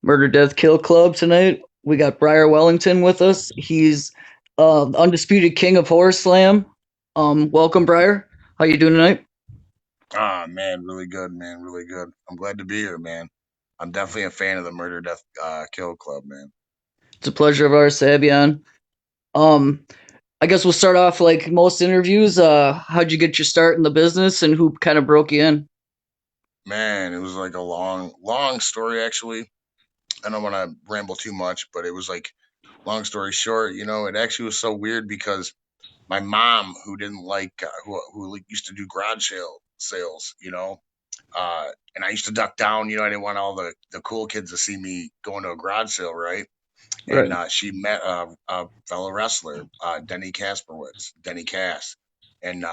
Murder, Death, Kill Club tonight. We got Breyer Wellington with us. He's the undisputed king of horror slam. Welcome, Breyer. How you doing tonight? Ah, man, really good, man, really good. I'm glad to be here, man. I'm definitely a fan of the Murder Death Kill Club, man. It's a pleasure of ours to have you on. Um, I guess we'll start off like most interviews. How'd you get your start in the business, and who kind of broke you in? Man, it was like a long, long story actually. I don't want to ramble too much, but it was like long story short. It actually was so weird because my mom, who didn't like who like, used to do garage sales, and I used to duck down. I didn't want all the cool kids to see me going to a garage sale, right? And Right. she met a fellow wrestler, Denny Cass, and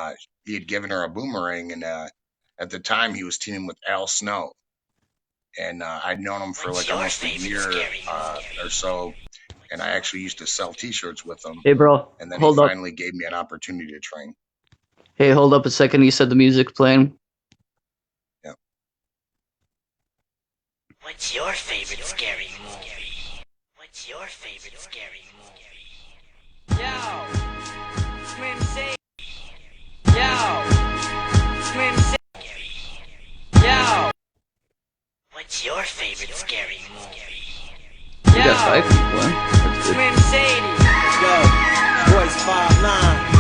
he had given her a boomerang, and at the time he was teaming with Al Snow, and I'd known him for like almost a year or so, and I actually used to sell T-shirts with him, Hey, bro. and then he Hold up. finally gave me an opportunity to train. Hey, hold up a second. You said the music's playing. Yeah. What's your favorite scary movie? What's your favorite scary movie? Yo, Slim Shady. Yo, Slim Shady. Yo, what's your favorite scary movie? We got 5 people in. That's good. Slim Shady. Yo, Boys 5'9".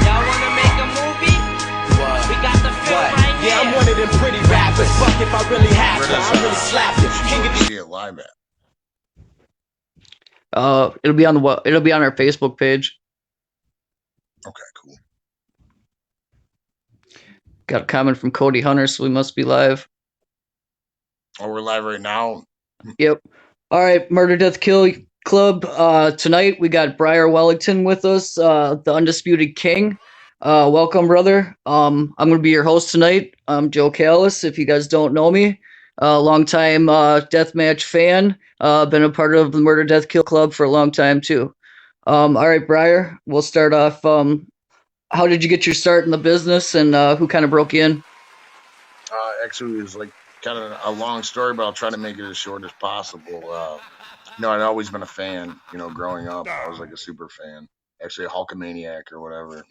Y'all wanna make a movie? What? We got the film right here. Yeah, I'm one of them pretty rappers. Fuck if I really have to. I really slap it. King of See it live at. It'll be on our Facebook page. Okay, cool. Got a comment from Cody Hunter, so we must be live. Oh, we're live right now. Yep. All right, Murder, Death, Kill Club. Tonight we got Breyer Wellington with us, the undisputed king. Welcome, brother. I'm gonna be your host tonight. I'm Joe Callis. If you guys don't know me, longtime deathmatch fan. Been a part of the Murder, Death, Kill Club for a long time too. All right, Breyer. We'll start off. How did you get your start in the business, and who kind of broke you in? Actually, it was like kind of a long story, but I'll try to make it as short as possible. I'd always been a fan. Growing up, I was like a super fan. Actually, a Hulkamaniac or whatever.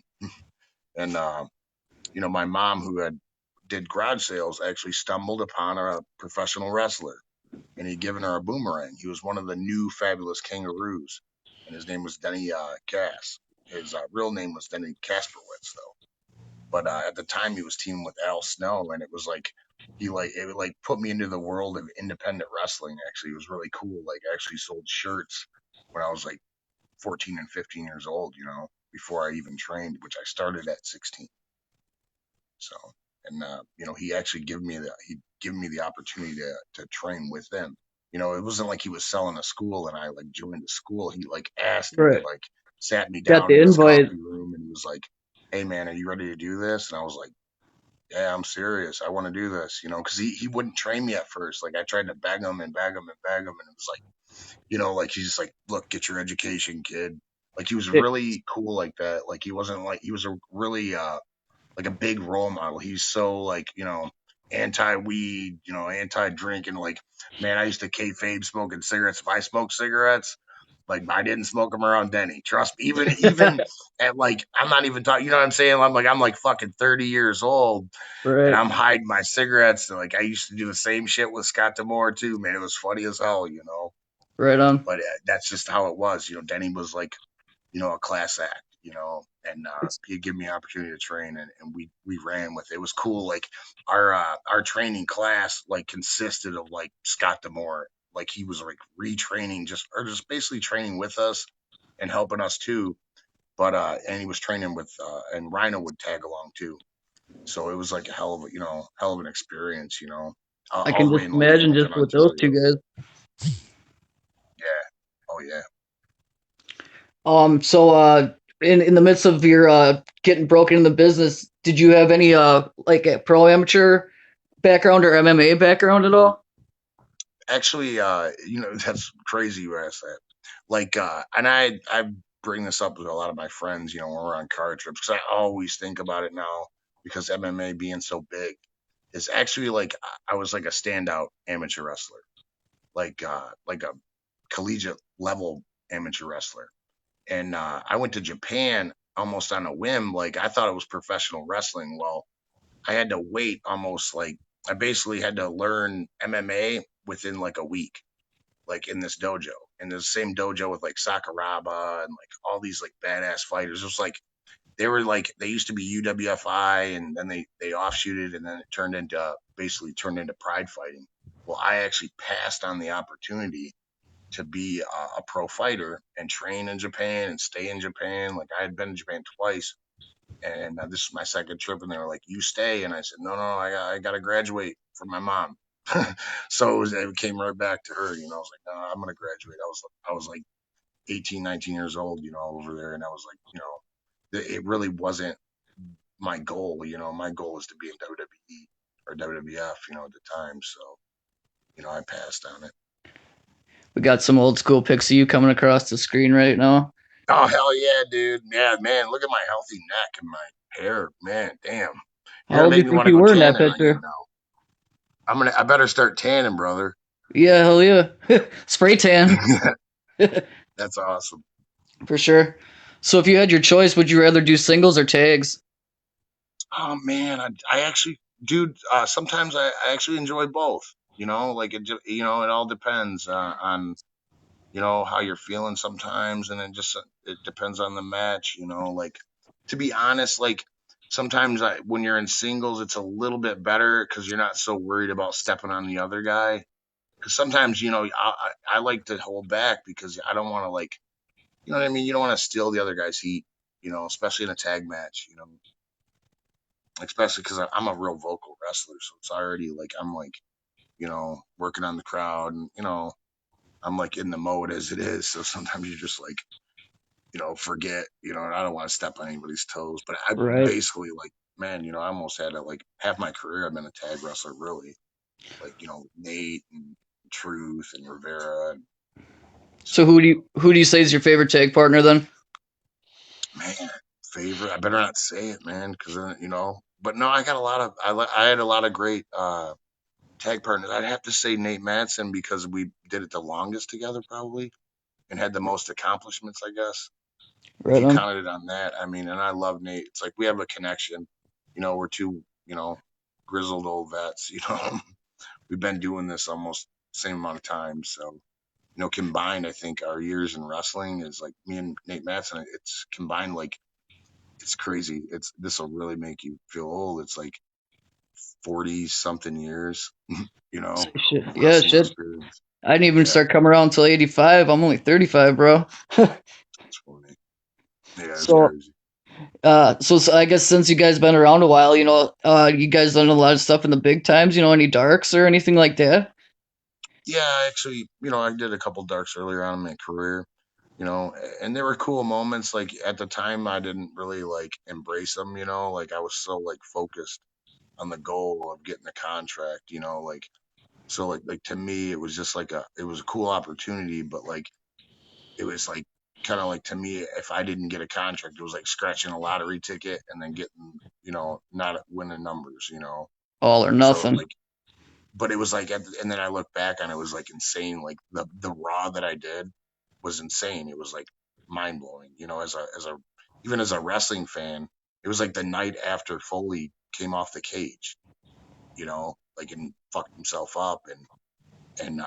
And my mom, who had did garage sales, actually stumbled upon a professional wrestler, and he'd given her a boomerang. He was one of the new fabulous kangaroos, and his name was Denny Cass. His real name was Denny Kasperwitz, though. But at the time, he was teaming with Al Snow, and it was like it like put me into the world of independent wrestling. Actually, it was really cool. Like, I actually sold shirts when I was like 14 and 15 years old. Before I even trained, which I started at 16. So, and he actually given me the opportunity to train with him. It wasn't like he was selling a school and I like joined the school. He like asked me, Right. like sat me Got down the in his invite. coffee room, and he was like, "Hey man, are you ready to do this?" And I was like, "Yeah, I'm serious. I want to do this." Because he wouldn't train me at first. Like, I tried to beg him and beg him and beg him, and it was like, like he's just like, "Look, get your education, kid." Like, he was really cool like that. Like, he wasn't like, he was a really like a big role model. He's so like, anti weed, anti drink, and like, man, I used to kayfabe smoking cigarettes. If I smoked cigarettes, like, I didn't smoke them around Denny. Trust me. Even at like, I'm not even talking. You know what I'm saying? I'm like fucking 30 years old, and Right. I'm hiding my cigarettes. And, like, I used to do the same shit with Scott Demore too. Man, it was funny as hell. Right on. But that's just how it was. Denny was like, a class act, and It's he'd give me an opportunity to train, and we ran with it. It was cool. Like, our training class like consisted of like Scott Demore. Like, he was like retraining just basically training with us and helping us too. But and he was training with and Rhino would tag along too. So it was like a hell of an experience. I All can the way just in like imagine Wellington, just with those two Ontario. guys. Yeah. Oh yeah. So in the midst of your getting broken in the business, did you have any like a pro amateur background or MMA background at all? Actually, that's crazy you asked that. Like, and I bring this up with a lot of my friends, when we're on car trips, because I always think about it now because MMA being so big, is actually like I was like a standout amateur wrestler, like a collegiate level amateur wrestler. And I went to Japan almost on a whim. Like I thought it was professional wrestling. Well, I had to wait almost like I basically had to learn MMA within like a week, like in this dojo, in the same dojo with like Sakuraba and like all these like badass fighters. It was like they used to be UWFI and then they offshooted and then it turned into pride fighting. Well, I actually passed on the opportunity to be a pro fighter and train in Japan and stay in Japan. Like I had been in Japan twice, and this is my second trip, and they were like, "You stay," and I said, "No, no, I got to graduate for my mom." It came right back to her. I was like, "No, I'm gonna graduate." I was like 18, 19 years old, over there, and I was like, it really wasn't my goal. My goal was to be in WWE or WWF, at the time. So, I passed on it. We got some old school pics of you coming across the screen right now. Oh hell yeah, dude! Yeah, man, look at my healthy neck and my hair, man. Damn, you're How gonna old do make you me think want to you go were in that tanning again picture? now. I better start tanning, brother. Yeah, hell yeah. Spray tan. That's awesome. For sure. So if you had your choice, would you rather do singles or tags? Oh man, I actually, dude. Sometimes I actually enjoy both. Like it all depends on how you're feeling sometimes, and it depends on the match. Like to be honest, like sometimes when you're in singles, it's a little bit better because you're not so worried about stepping on the other guy. Because sometimes I like to hold back because I don't want to like what I mean. You don't want to steal the other guy's heat. Especially in a tag match. Especially because I'm a real vocal wrestler, so it's already like I'm like working on the crowd, and I'm like in the mode as it is. So sometimes you just like forget, and I don't want to step on anybody's toes. But I Right. basically like, man, I almost had it like half my career. I've been a tag wrestler, really. Like Nate and Truth and Rivera. And So so, who do you say is your favorite tag partner then? man, favorite. I better not say it, man, because then But no, I got a lot of. I had a lot of great tag partners. I'd have to say Nate Matson because we did it the longest together, probably, and had the most accomplishments, I guess. If Right you on. counted it on that, I mean, and I love Nate. It's like we have a connection. We're two, grizzled old vets. We've been doing this almost the same amount of time. So, combined, I think our years in wrestling is like me and Nate Matson. It's combined like it's crazy. This will really make you feel old. It's like 40 something years, Shit. of Yeah, wrestling shit. experience. I didn't even Yeah, start coming around until 85. I'm only 35, bro. it's funny. Yeah, it's so, crazy. so I guess since you guys been around a while, you guys done a lot of stuff in the big times. Any darks or anything like that? Yeah, actually, I did a couple darks earlier on in my career, and there were cool moments. Like at the time, I didn't really like embrace them, like I was so like focused on the goal of getting the contract, like so like to me, it was just like it was a cool opportunity, but like it was like kind of like to me, if I didn't get a contract, it was like scratching a lottery ticket and then getting, not winning numbers, All or so nothing. like but it was like and then I look back on it, was like insane. Like the raw that I did was insane. It was like mind blowing, as a even as a wrestling fan, it was like the night after Foley came off the cage, like and fucked himself up and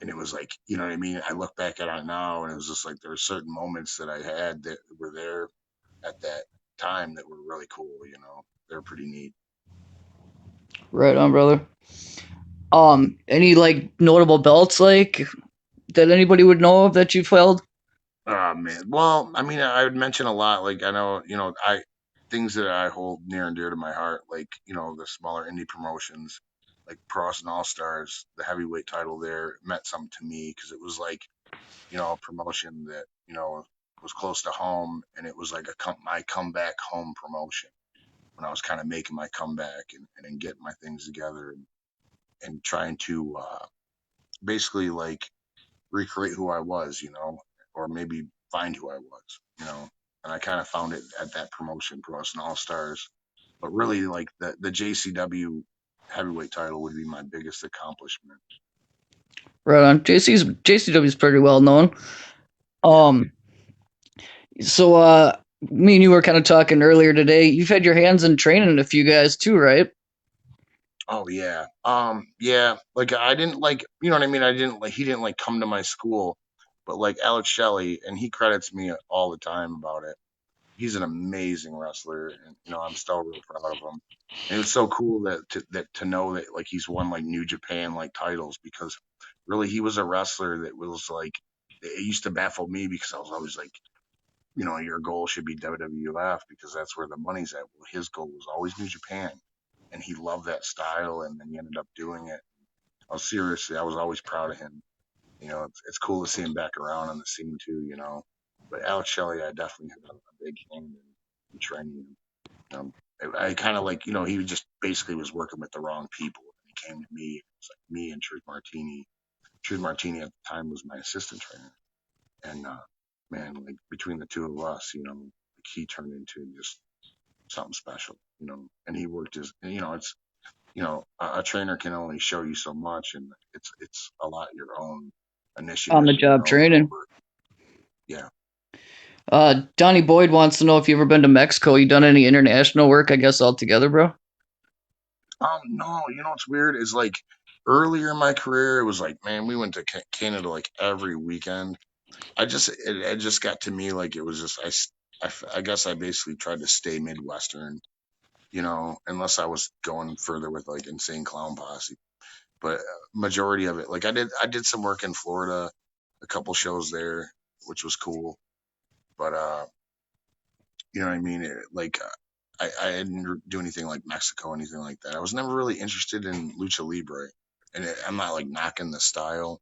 it was like, you know what I mean? I look back at it now and it was just like there were certain moments that I had that were there at that time that were really cool, They're pretty neat. Right on, brother. Any like notable belts like that anybody would know of that you've held? Oh man. Well, I mean, I would mention a lot. Like I know, I things that I hold near and dear to my heart, like the smaller indie promotions, like Pros and All Stars. The heavyweight title there meant something to me because it was like a promotion that was close to home, and it was like my comeback home promotion when I was kind of making my comeback and getting my things together and trying to basically like recreate who I was, or maybe find who I was, And I kind of found it at that promotion, Pros and All Stars. But really, like the JCW heavyweight title would be my biggest accomplishment. Right on. JCW is pretty well known. Yeah. Um, so me and you were kind of talking earlier today. You've had your hands in training a few guys too, right? Oh yeah. Yeah. Like I didn't like, you know what I mean. I didn't like. He didn't like come to my school, but like Alex Shelley, and he credits me all the time about it. He's an amazing wrestler, and I'm still real proud of him. And it was so cool that to know that like he's won like New Japan like titles, because really he was a wrestler that was like, it used to baffle me because I was always like, your goal should be WWF because that's where the money's at. Well, his goal was always New Japan, and he loved that style, and then he ended up doing it. I was always proud of him. It's cool to see him back around on the scene too. But Alex Shelley, I definitely had a big hand in training him. I kind of like, he just basically was working with the wrong people. And he came to me. It was like me and Truth Martini. Truth Martini at the time was my assistant trainer. And, man, like between the two of us, like he turned into just something special. And he worked it's, a trainer can only show you so much, and it's a lot your own On initiative, the job training. over. Yeah. Donnie Boyd wants to know if you ever been to Mexico. You done any international work? I guess altogether, bro. No, what's weird is like earlier in my career, it was like, man, we went to Canada like every weekend. It just got to me like it was just, I guess I basically tried to stay Midwestern, unless I was going further with like Insane Clown Posse. But majority of it, like I did some work in Florida, a couple shows there, which was cool. But you know what I mean? I didn't do anything like Mexico, anything like that. I was never really interested in lucha libre, and I'm not like knocking the style.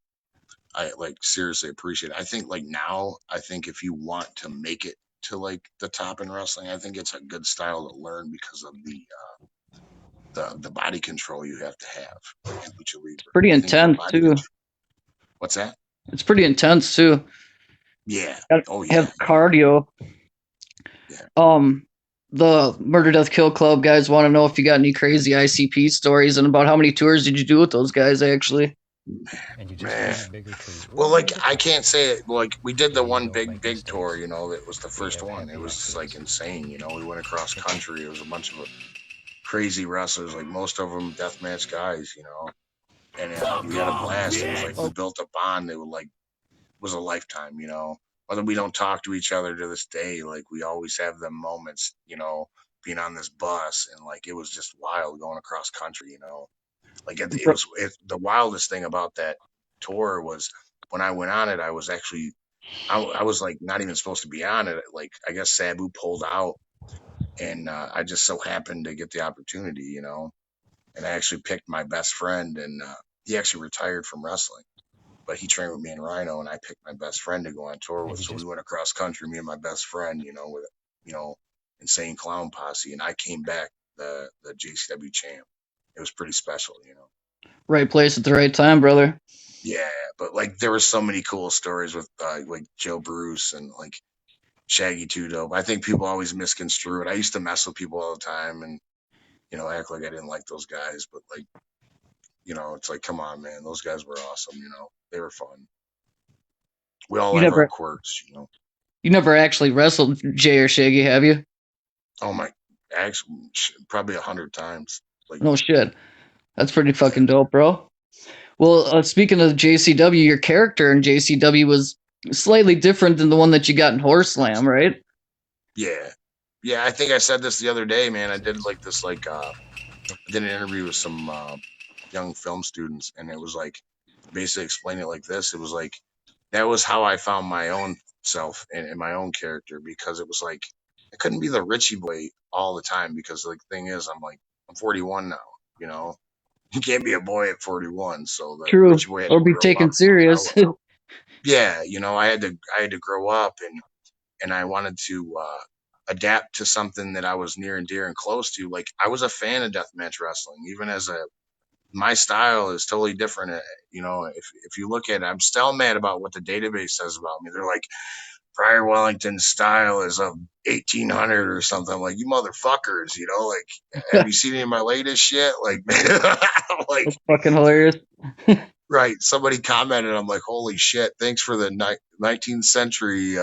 I like seriously appreciate it. I think like now, I think if you want to make it to like the top in wrestling, I think it's a good style to learn because of the body control you have to have in lucha libre. Pretty I think the intense body too. control. What's that? It's pretty intense too. Yeah. Gotta Oh yeah. have cardio. Yeah. Um, the Murder Death Kill Club guys want to know if you got any crazy ICP stories and about how many tours did you do with those guys actually? Man. Well, like I can't say it. Like we did the one big tour. That was the first one. It was just like insane. We went across country. It was a bunch of crazy wrestlers. Like most of them deathmatch guys. And we had a blast. It was like we built a bond that was a lifetime. Whether we don't talk to each other to this day, like we always have them moments. Being on this bus, and like it was just wild going across country. Like the wildest thing about that tour was when I went on it. I was actually I was like not even supposed to be on it. Like I guess Sabu pulled out, and I just so happened to get the opportunity. And I actually picked my best friend, and he actually retired from wrestling, but he trained with me in Rhino, and I picked my best friend to go on tour with. So we went across country, me and my best friend, with you know Insane Clown Posse, and I came back the JCW champ. It was pretty special. Right place at the right time, brother. Yeah, but like there were so many cool stories with like Joe Bruce and like Shaggy Two Dope. I think people always misconstrue it. I used to mess with people all the time and act like I didn't like those guys, but like it's like come on, man, those guys were awesome. They were fun. We all You have our never quirks. you never actually wrestled Jay or Shaggy, have you? Oh my, actually, probably 100 times. Like, No shit. That's pretty yeah, fucking dope, bro. Well, speaking of JCW, your character in JCW was slightly different than the one that you got in Horse Slam, right? yeah, yeah. I think I said this the other day, man. I did like this, like, I did an interview with some young film students, and it was like basically explain it like this. It was like that was how I found my own self and my own character, because it was like I couldn't be the Richie boy all the time, because like the thing is I'm 41 now. You know, you can't be a boy at 41. So the True. Richie boy had to Or be grow taken up. serious. Yeah, I had to grow up, and I wanted to adapt to something that I was near and dear and close to. Like I was a fan of deathmatch wrestling, even as a my style is totally different. If you look at it, I'm still mad about what the database says about me. They're like, Breyer Wellington's style is of 1800 or something. I'm like, you motherfuckers, like, have you seen any of my latest shit? Like, like, That's fucking hilarious. right. Somebody commented, I'm like, holy shit, thanks for the 19th century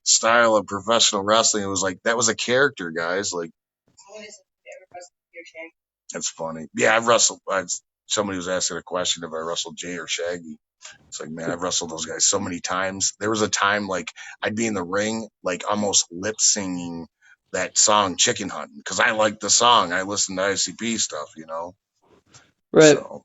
style of professional wrestling. It was like, that was a character, guys. Like, that's funny. Yeah, I've wrestled. Somebody was asking a question if I wrestled Jay or Shaggy. It's like, man, I've wrestled those guys so many times. There was a time like I'd be in the ring, like almost lip singing that song Chicken Hunting because I like the song. I listen to ICP stuff. Right. So,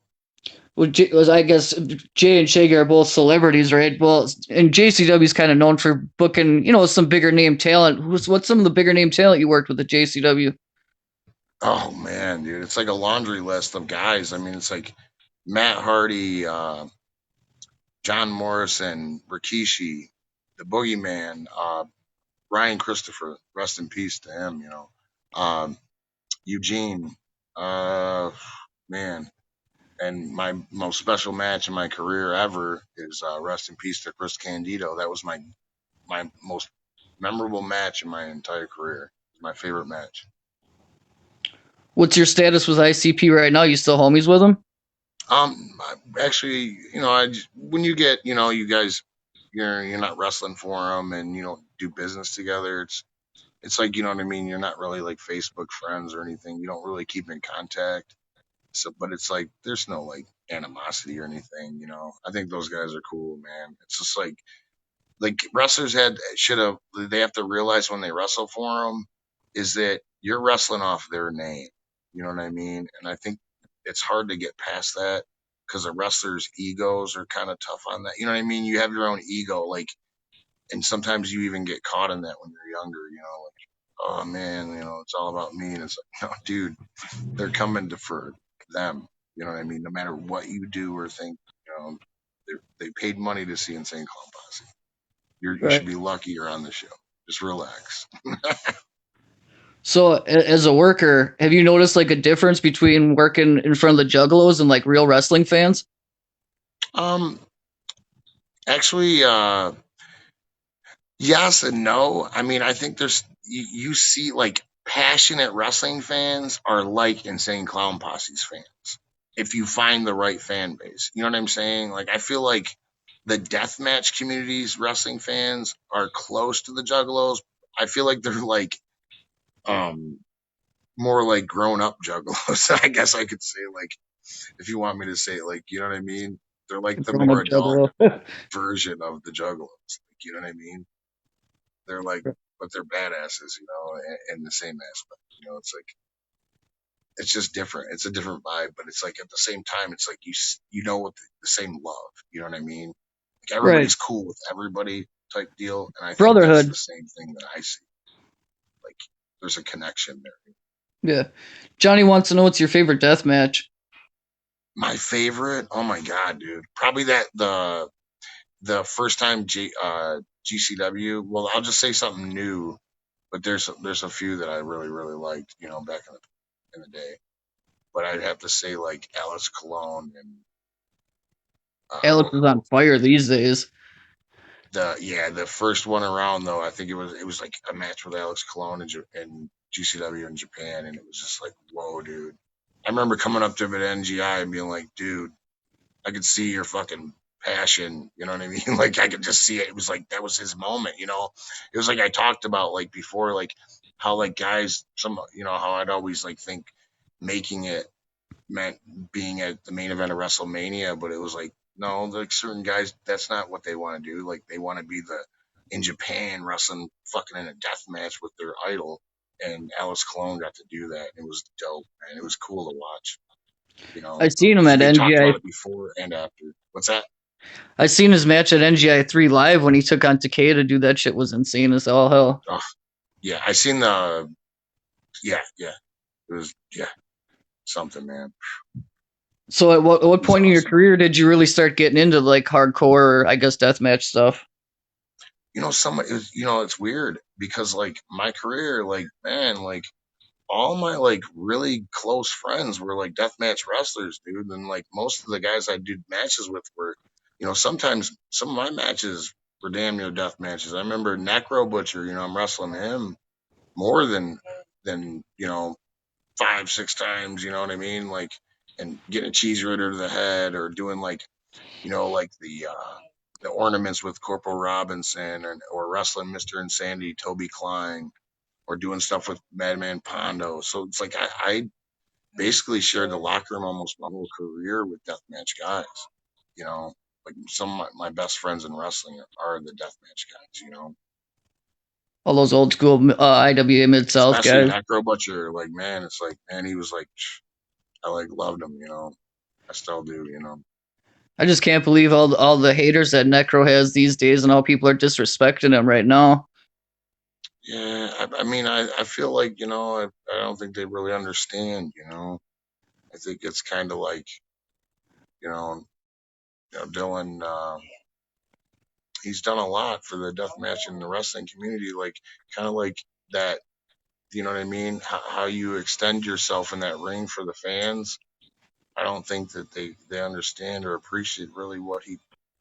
Well, I guess Jay and Shaggy are both celebrities, right? Well, and JCW is kind of known for booking, some bigger name talent. What's some of the bigger name talent you worked with at JCW? oh man, dude, it's like a laundry list of guys. I mean, it's like Matt Hardy, John Morrison, Rikishi, the Boogeyman, Ryan Christopher, rest in peace to him. Um, Eugene, man, and my most special match in my career ever is rest in peace to Chris Candido. That was my most memorable match in my entire career. My favorite match. What's your status with ICP right now? You still homies with them? Actually, when you get, you guys, you're not wrestling for them, and you don't do business together. It's like, you know what I mean. You're not really like Facebook friends or anything. You don't really keep in contact. So, but it's like there's no like animosity or anything. I think those guys are cool, man. It's just like wrestlers should have they have to realize when they wrestle for them is that you're wrestling off their name. You know what I mean? And I think it's hard to get past that because a wrestler's egos are kind of tough on that. You know what I mean? You have your own ego, like, and sometimes you even get caught in that when you're younger. Like, oh man, it's all about me, and it's like, no, dude, they're coming for them. You know what I mean? No matter what you do or think, they paid money to see Insane Clown Posse. You should Right. be lucky you're on the show. Just relax. So, as a worker, have you noticed like a difference between working in front of the Juggalos and like real wrestling fans? um, actually, yes and no. I mean, I think you see like passionate wrestling fans are like Insane Clown Posse's fans. If you find the right fan base, you know what I'm saying? Like, I feel like the deathmatch community's wrestling fans are close to the Juggalos. I feel like they're like um more like grown up Juggalos. I guess I could say, like, if you want me to say it, like, you know what I mean? They're like the Grown up more adult Juggalo. version of the Juggalos. Like, you know what I mean? They're like, but they're badasses, in the same aspect. It's like it's just different. It's a different vibe, but it's like at the same time, it's like you know what the same love. You know what I mean? Like Right. everybody's cool with everybody type deal, and I think that's the Brotherhood. same thing that I see. Like there's a connection there. Yeah. Johnny wants to know what's your favorite death match. My favorite, oh my god, dude, probably that the first time GCW. Well, I'll just say something new, but there's a few that I really really liked, back in the day. But I'd have to say like Alice Cologne and Alex what is on fire these days. the first one around though. I think it was like a match with Alex Cologne and GCW in Japan, and it was just like, whoa, dude. I remember coming up to him at NGI and being like, dude, I could see your fucking passion. You know what I mean? Like I could just see it. It was like that was his moment. It was like I talked about like before, like how like guys, how I'd always like think making it meant being at the main event of WrestleMania, but it was like no, like certain guys, that's not what they want to do. Like they want to be in Japan wrestling fucking in a death match with their idol. And Alice Cologne got to do that. It was dope, man. It was cool to watch. I seen him Because at we talked NGI. about it before and after. What's that? I seen his match at NGI 3 live when he took on Takeda. Dude, that shit was insane as all hell. Oh, yeah, I seen the. Yeah, yeah, it was something, man. So at what It was point in your awesome. career did you really start getting into like hardcore, I guess, deathmatch stuff? It's weird because like my career, like man, like all my like really close friends were like deathmatch wrestlers, dude. And like most of the guys I did matches with were, sometimes some of my matches. were damn near death matches. I remember Necro Butcher. I'm wrestling him more than 5, 6 times. You know what I mean? Like, and getting a cheese ritter to the head, or doing like the ornaments with Corporal Robinson, or wrestling Mr. Insanity, Toby Klein, or doing stuff with Madman Pondo. So it's like I basically shared the locker room almost my whole career with deathmatch guys. You know, like some of my best friends in wrestling are the deathmatch guys. All those old school IWA Mid South Especially guys. Necro Butcher. Like, man, it's like, man, he was like, I like loved him. I still do. I just can't believe all the haters that Necro has these days, and how people are disrespecting him right now. Yeah, I mean, I feel like I don't think they really understand. I think it's kind of like you know, Dylan. He's done a lot for the death match and the wrestling community. Like, kind of like that. You know what I mean? How you extend yourself in that ring for the fans. I don't think that they understand or appreciate really what he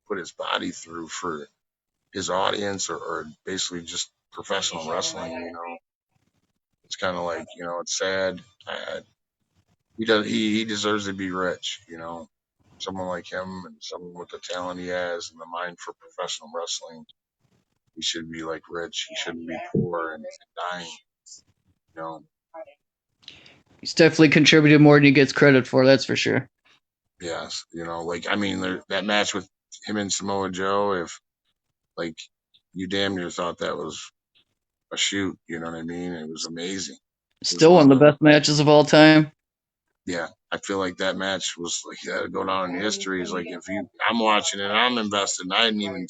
put his body through for his audience, or basically just professional wrestling. It's kind of like it's sad. He deserves to be rich. Someone like him, and someone with the talent he has and the mind for professional wrestling. He should be like rich. He shouldn't be poor and dying. You know. He's definitely contributed more than he gets credit for. That's for sure. Yes. Like, I mean, that match with him and Samoa Joe. If like you damn near thought that was a shoot. You know what I mean? It was amazing. It was Still one one of of the the best matches of all time. Yeah, I feel like that match was like that go down in history. Is like, if I'm watching it, I'm invested. And I didn't even.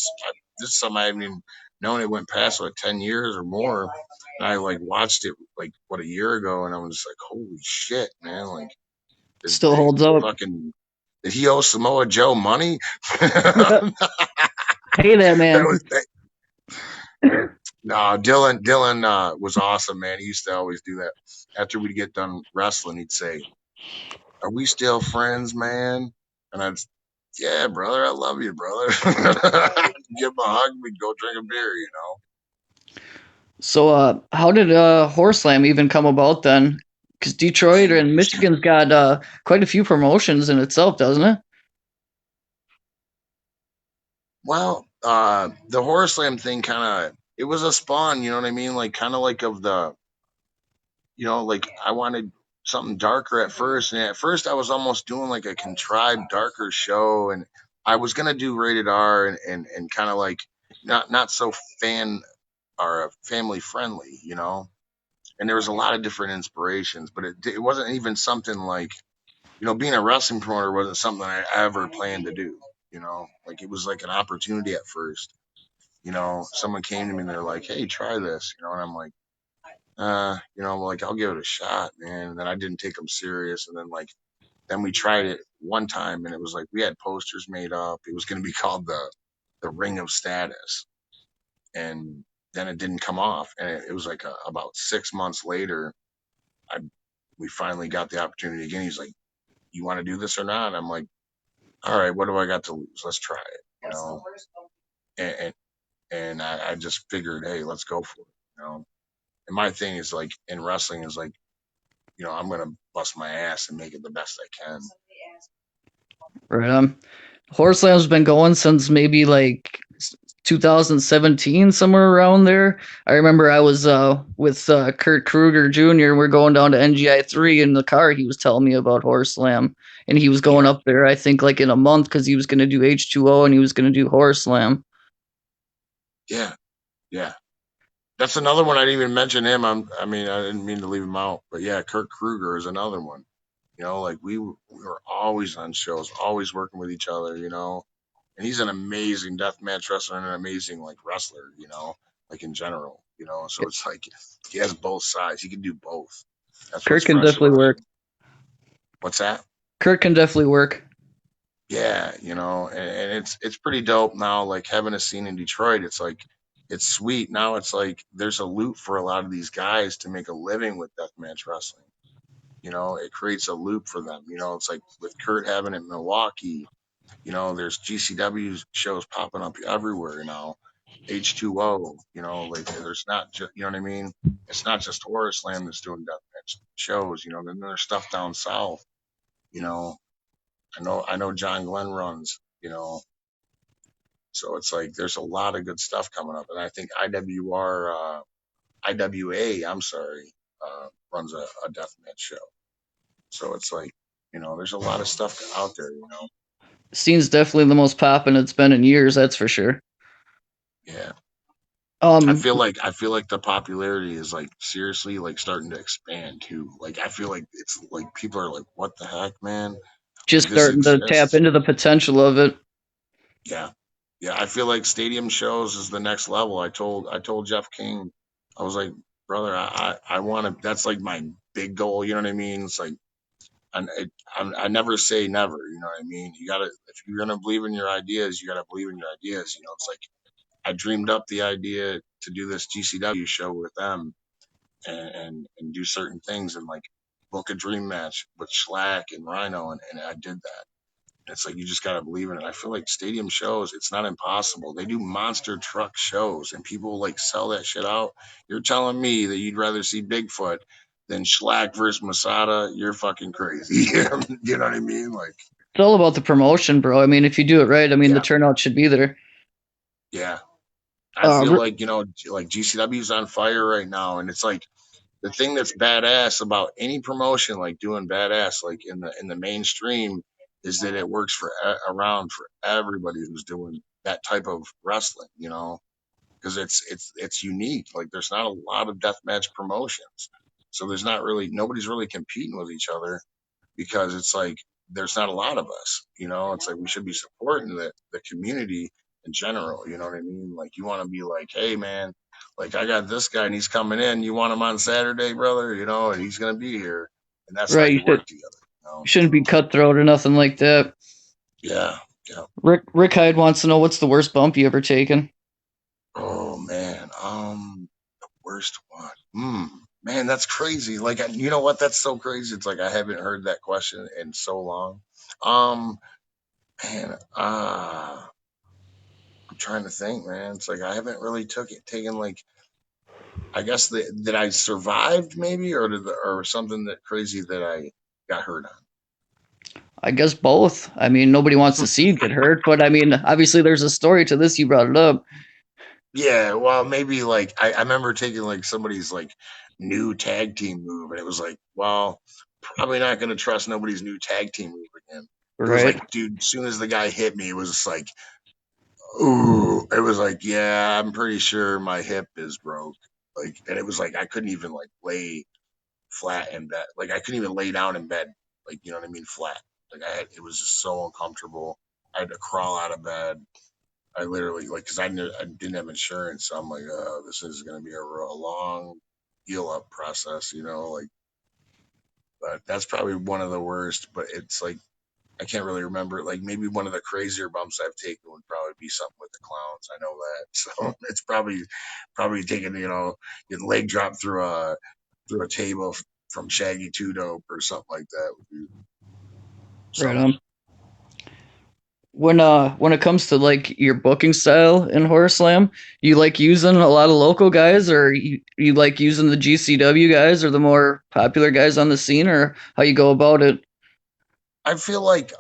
This is something I haven't even known. It went past like 10 years or more. And I like watched it like a year ago, and I was just like, holy shit, man! Like, did Still they holds up. fucking did he owe Samoa Joe money? that Pay that man. was that, No, Dylan was awesome, man. He used to always do that. After we'd get done wrestling, he'd say, "Are we still friends, man?" And yeah, brother, I love you, brother. Give him a hug, we'd go drink a beer. So, how did Horse Slam even come about then? Because Detroit and Jeez. Michigan's got quite a few promotions in itself, doesn't it? Well, the horror slam thing kind of it was a spawn, you know what I mean? Like, kind of like of the, like I wanted something darker at first, and at first I was almost doing like a contrived darker show, and I was gonna do rated R, and kind of like not so fan or family friendly. And there was a lot of different inspirations, but it wasn't even something like, being a wrestling promoter wasn't something I ever planned to do. Like, it was like an opportunity at first. Someone came to me and they're like, "Hey, try this," and I'm like, like, I'll give it a shot, man. And then I didn't take them serious. And then we tried it one time, and it was like we had posters made up. It was going to be called the Ring of Status, and then it didn't come off. And it was like about 6 months later, I we finally got the opportunity again. He's like, "You want to do this or not?" I'm like, "All right, what do I got to lose? Let's try it." And and I just figured, hey, let's go for it. And my thing is like in wrestling is like, I'm gonna bust my ass and make it the best I can. Right. Horse Slam's been going since maybe like 2017, somewhere around there. I remember I was with Kurt Kruger Jr. We're going down to NGI 3 in the car. He was telling me about Horse Slam, and he was going Yeah, up there, I think, like in a month, because he was going to do H2O and he was going to do Horse Slam. yeah, yeah. That's another one. I didn't even mention him. I mean, I didn't mean to leave him out, but yeah, Kurt Kruger is another one. Like we were always on shows, always working with each other. And he's an amazing deathmatch wrestler and an amazing like wrestler. Like in general. So it's like he has both sides. He can do both. That's what's Kurt can fresh definitely about work. him. What's that? Kurt can definitely work. Yeah, and it's pretty dope now. Like, having a scene in Detroit, it's like it's sweet. Now it's like there's a loop for a lot of these guys to make a living with deathmatch wrestling. It creates a loop for them. It's like with Kurt having it in Milwaukee. There's GCW shows popping up everywhere now. H2O. You know, like there's not just, you know what I mean. It's not just Horror Slam that's doing deathmatch shows. You know, then there's stuff down south. You know, I know John Glenn runs. You know, so it's like there's a lot of good stuff coming up, and I think IWA, I'm sorry, runs a deathmatch show. So it's like, you know, there's a lot of stuff out there. You know, Scene's definitely the most poppin' it's been in years, that's for sure. yeah. Um, I feel like the popularity is like seriously like starting to expand too. Like I feel like it's like people are like, what the heck, man? Like just this starting to tap exists. into the potential of it. Yeah. Yeah. I feel like stadium shows is the next level. I told Jeff King, I was like, brother, I want to, that's like my big goal. You know what I mean? It's like, I never say never. You know what I mean? You gotta, if you're gonna believe in your ideas, you gotta believe in your ideas. You know, it's like I dreamed up the idea to do this GCW show with them and do certain things and like book a dream match with Schlack and Rhino, and I did that. It's like you just gotta believe in it. I feel like stadium shows, it's not impossible. They do monster truck shows and people like sell that shit out. You're telling me that you'd rather see Bigfoot than Schlack versus Masada? You're fucking crazy. You know what I mean? Like, It's all about the promotion, bro. I mean, if you do it right, I mean, the yeah, turnout should be there. yeah. I Uh, feel re- like, you know, like GCW's on fire right now, and it's like the thing that's badass about any promotion like doing badass like in the mainstream is that it works for around for everybody who's doing that type of wrestling, you know, because it's unique. Like there's not a lot of deathmatch promotions, so there's not really nobody's really competing with each other because it's like there's not a lot of us, you know. It's like we should be supporting the community in general, you know what I mean? Like you want to be like, hey man, like I got this guy and he's coming in, you want him on Saturday, brother, you know, and he's gonna be here, and that's how right, you work together, you know. you shouldn't be cutthroat or nothing like that. Yeah, yeah. Rick Hyde wants to know what's the worst bump you ever taken. Oh man, worst one. Man, that's crazy. Like, you know what? That's so crazy. It's like I haven't heard that question in so long. Um, man, I'm trying to think, man. It's like I haven't really taken like I guess that I survived maybe or something that crazy that I got hurt I guess both. I mean, nobody wants on. to see you get hurt, but I mean, obviously, there's a story to this. You brought it up. Yeah, well, maybe like I remember taking like somebody's like new tag team move, and it was like, well, probably not going to trust nobody's new tag team move again. It was Right. like, dude, as soon as the guy hit me, it was just like, ooh, it was like, yeah, I'm pretty sure my hip is broke. Like, and it was like I couldn't even like lay flat in bed. Like I couldn't even lay down in bed. Like you know what I mean, flat. Like it was just so uncomfortable. I had to crawl out of bed. I literally like because I didn't have insurance, so I'm like, oh, this is gonna be a real long heal up process, you know. Like, but that's probably one of the worst. But it's like I can't really remember. Like maybe one of the crazier bumps I've taken would probably be something with the clowns. I know that, so it's probably taking your leg drop through a table from Shaggy Two Dope or something like that would be Right something. on. When it comes to like your booking style in Horror Slam, you like using a lot of local guys, or you like using the GCW guys, or the more popular guys on the scene, or how you go about it? I feel like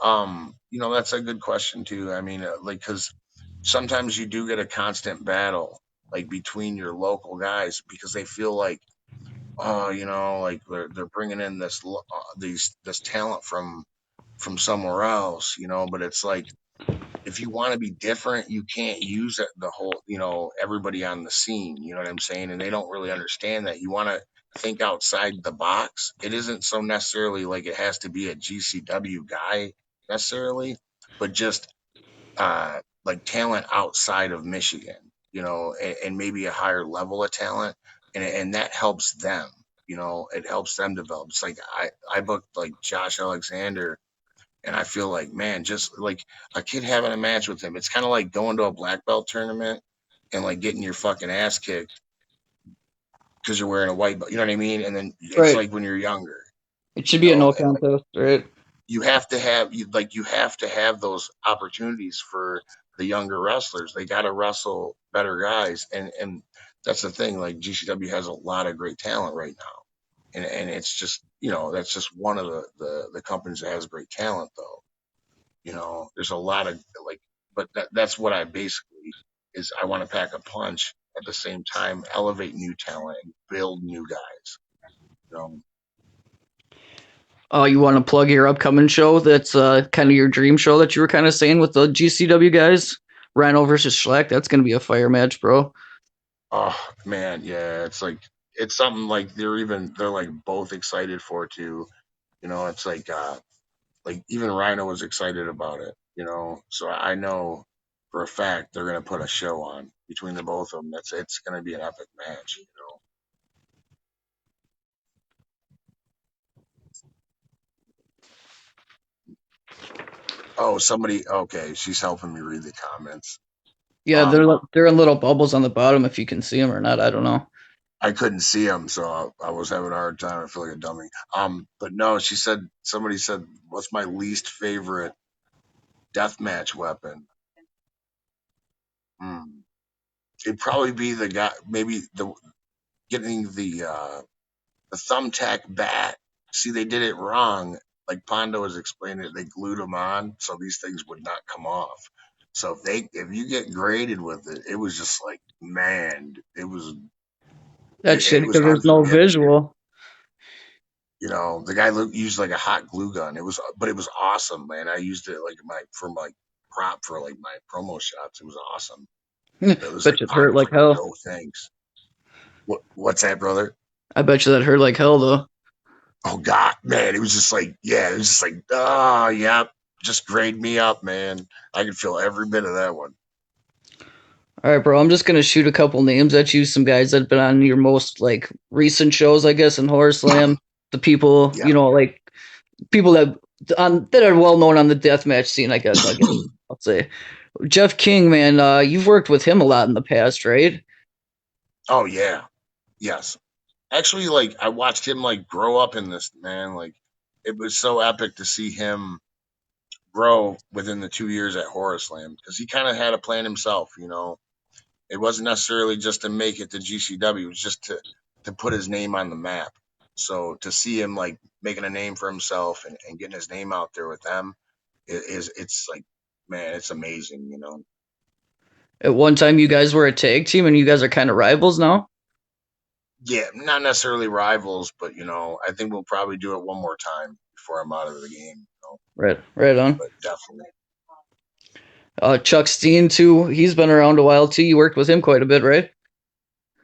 that's a good question too. I mean, like because sometimes you do get a constant battle like between your local guys because they feel like oh like they're bringing in this talent from somewhere else, but it's like if you want to be different, you can't use the whole, everybody on the scene. You know what I'm saying? And they don't really understand that. You want to think outside the box. It isn't so necessarily like it has to be a GCW guy necessarily, but just like talent outside of Michigan, and maybe a higher level of talent, and that helps them. It helps them develop. It's like I booked like Josh Alexander, and I feel like, man, just like a kid having a match with him, it's kind of like going to a black belt tournament and like getting your fucking ass kicked because you're wearing a white belt. You know what I mean? And then it's Right. like when you're younger, It should be a no and like contest, right? you have to have those opportunities for the younger wrestlers. They got to wrestle better guys, and that's the thing. Like GCW has a lot of great talent right now, and it's just that's just one of the companies that has great talent though. There's a lot of like, but that's what I basically is. I want to pack a punch at the same time, elevate new talent and build new guys. You know, Oh, you want to plug your upcoming show? That's kind of your dream show that you were kind of saying with the GCW guys, Rhino versus Schleck. That's gonna be a fire match, bro. oh man, yeah, it's like it's something like they're like both excited for too. It's like even Rhino was excited about it. So I know for a fact they're gonna put a show on between the both of them. It's gonna be an epic match. Oh, somebody. Okay, she's helping me read the comments. Yeah, Um, they're in little bubbles on the bottom. If you can see them or not, I don't know. I couldn't see them, so I was having a hard time. I feel like a dummy. But no, somebody said, "What's my least favorite deathmatch weapon?" Hmm. It'd probably be the guy, maybe the getting the thumbtack bat. See, they did it wrong. Like Pondo was explaining it, they glued them on, so these things would not come off. So if you get graded with it, it was just like man, That's shit it was because there's no unforgiving. visual. The guy used like a hot glue gun. But it was awesome, man. I used it like for my prop for like my promo shots. It was awesome. It was Bet like you it hurt Pondo's like like, hell. no thanks. What's that, brother? I bet you that hurt like hell though. Oh God, man, it was just like, yeah, it was just like, oh yeah, just grade me up, man. I could feel every bit of that one. All right, bro. I'm just gonna shoot a couple names at you. Some guys that've been on your most like recent shows, I guess, in Horror Slam. The people, Yeah. like people that are well known on the deathmatch scene. I guess I'll say Jeff King, man. You've worked with him a lot in the past, right? Oh yeah. Yes. Actually, like I watched him like grow up in this, man. Like it was so epic to see him grow within the 2 years at Horror Slam because he kind of had a plan himself. It wasn't necessarily just to make it to GCW; it was just to put his name on the map. So to see him like making a name for himself and getting his name out there with them it's like man, it's amazing. At one time, you guys were a tag team, and you guys are kind of rivals now. Yeah, not necessarily rivals, but I think we'll probably do it one more time before I'm out of the game. Right, right on. But definitely. Chuck Steen too. He's been around a while too. You worked with him quite a bit, right?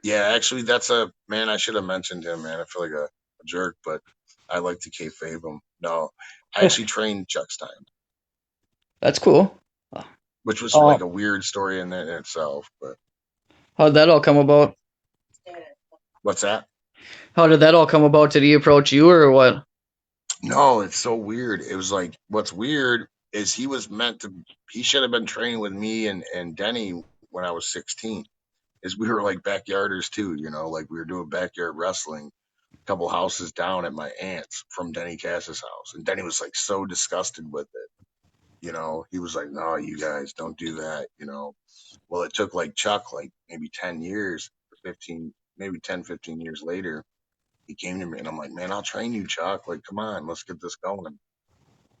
Yeah, actually, that's a man. I should have mentioned him, man. I feel like a jerk, but I like to kayfabe him. No, I actually trained Chuck Stein, That's cool. which was like Oh, a weird story in itself. But how'd that all come about? what's that? How did that all come about? Did he approach you or what? No, it's so weird. It was like what's weird is he was meant to. He should have been training with me and Denny when I was 16. Is we were like backyarders too. Like we were doing backyard wrestling a couple houses down at my aunt's from Denny Cass's house, and Denny was like so disgusted with it. He was like, no, you guys don't do that. Well, it took like Chuck, like maybe 10 years or 15, maybe 10, 15 years later, he came to me and I'm like, man, I'll train you, Chuck. Like, come on, let's get this going.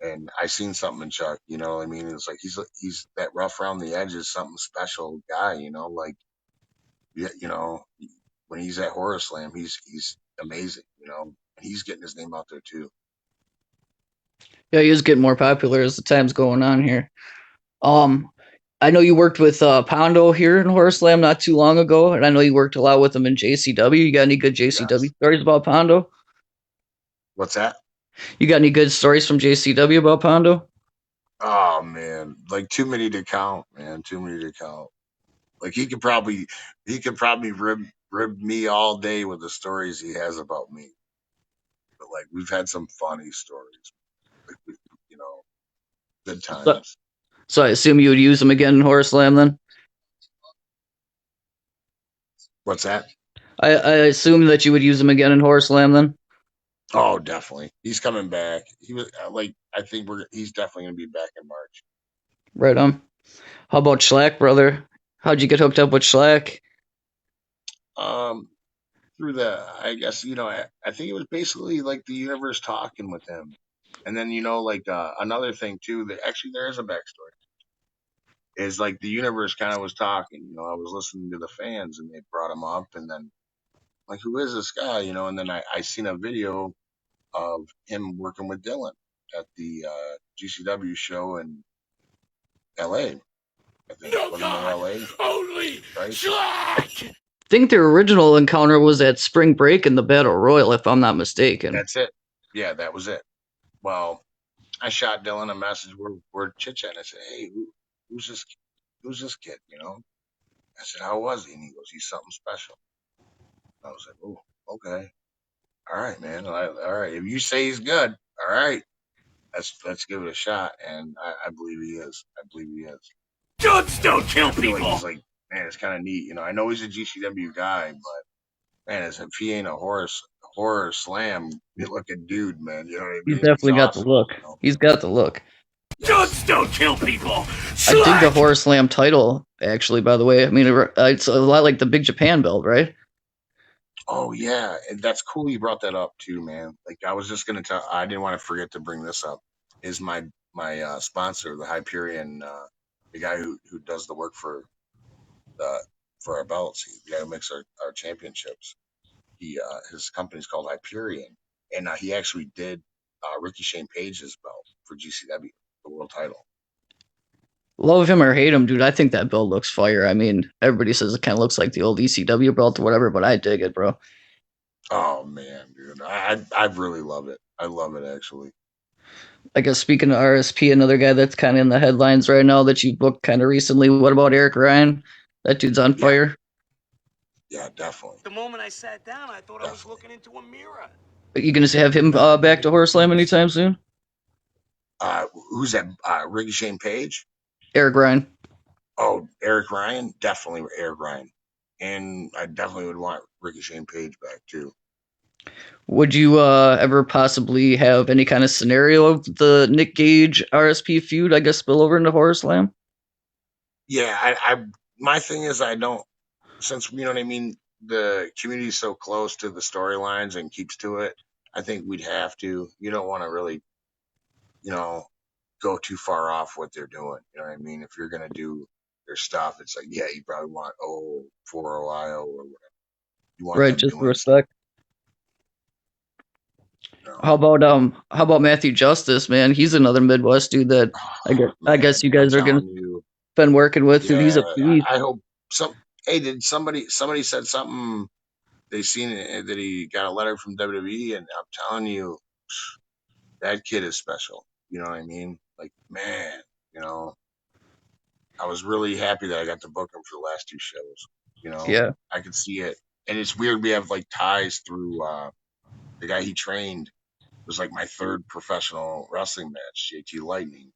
And I seen something in Chuck, you know what I mean? It's like, he's that rough around the edges, something special guy, like, yeah, when he's at Horror Slam, he's amazing. And he's getting his name out there too. Yeah, he is getting more popular as the time's going on here. Um, I know you worked with Pondo here in Horror Slam not too long ago, and I know you worked a lot with him in JCW. You got any good JCW Yes. stories about Pondo? What's that? You got any good stories from JCW about Pondo? Oh man, like too many to count, man. Too many to count. Like he could probably rib me all day with the stories he has about me. But like we've had some funny stories. Like you know, good So, times. so I assume you would use him again in Horror Slam then? What's that? I assume that you would use him again in Horror Slam then? Oh, definitely. He's coming back. He was like I think he's definitely gonna be back in March. Right on. How about Schlack, brother? How'd you get hooked up with Schlack? Um, through I guess I think it was basically like the universe talking with him, and then like another thing too that actually there is a backstory is like the universe kind of was talking. I was listening to the fans and they brought him up, and then like who is this guy? And then I seen a video of him working with Dylan at the GCW show in L.A. I think No wasn't it God, L.A. only right? Schlack! I think their original encounter was at Spring Break in the Battle Royal, if I'm not mistaken. That's it. Yeah, that was it. Well, I shot Dylan a message. We're chit chatting. I said, "Hey, who's this? Who's this kid?" I said, "How was he?" And he goes, "He's something special." I was like, "Oh, okay, all right, man. All right. If you say he's good, all right, let's give it a shot." And I believe he is. I believe he is. Dudes don't And kill I feel like people! he's like, man, it's kind of neat. I know he's a GCW guy, but man, if he ain't a horror slam, good looking dude, man. You know what I He's mean? He's definitely got the awesome. look. He's got the look. Yes. Dudes don't kill people! I dig the Schlack! Horror Slam title, actually, by the way. I mean, it's a lot like the Big Japan belt, right? Oh yeah, and that's cool. You brought that up too, man. Like I was just gonna tell. I didn't want to forget to bring this up. Is my sponsor, the Hyperion, the guy who does the work the for our belts, the guy who makes our championships. His company's called Hyperion, and he actually did Ricky Shane Page's belt for GCW, the world title. Love him or hate him, dude. I think that belt looks fire. I mean, everybody says it kind of looks like the old ECW belt or whatever, but I dig it, bro. Oh man, dude, I really love it. I love it actually. I guess speaking of RSP, another guy that's kind of in the headlines right now that you booked kind of recently. What about Eric Ryan? That dude's on Yeah, fire. yeah, definitely, The moment I sat down, I thought I was definitely. looking into a mirror. Are you gonna have him back to Horror Slam anytime soon? Who's that? Ricky Shane Page? Eric Ryan. Oh, Eric Ryan? Definitely Eric Ryan. And I definitely would want Ricky Shane Page back too. Would you ever possibly have any kind of scenario of the Nick Gage RSP feud, I guess, spill over into Horror Slam? Yeah, I my thing is I don't since you know what I mean, the community's so close to the storylines and keeps to it, I think we'd have to. You don't want to really, you know, go too far off what they're doing. You know what I mean? If you're gonna do their stuff, it's like, yeah, you probably want for Ohio or whatever. You want Right, them just doing stuff, respect. you know. How about Matthew Justice, man? He's another Midwest dude that I Man, guess you I'm guys are gonna telling you. been working with, dude. He's Yeah, a beast. I hope some. Hey, did somebody said something? They seen it, that he got a letter from WWE, and I'm telling you, that kid is special. You know what I mean? Like, man, you know, I was really happy that I got to book him for the last two shows. Yeah, I could see it, and it's weird. We have like ties through the guy he trained was like my third professional wrestling match, JT Lightning,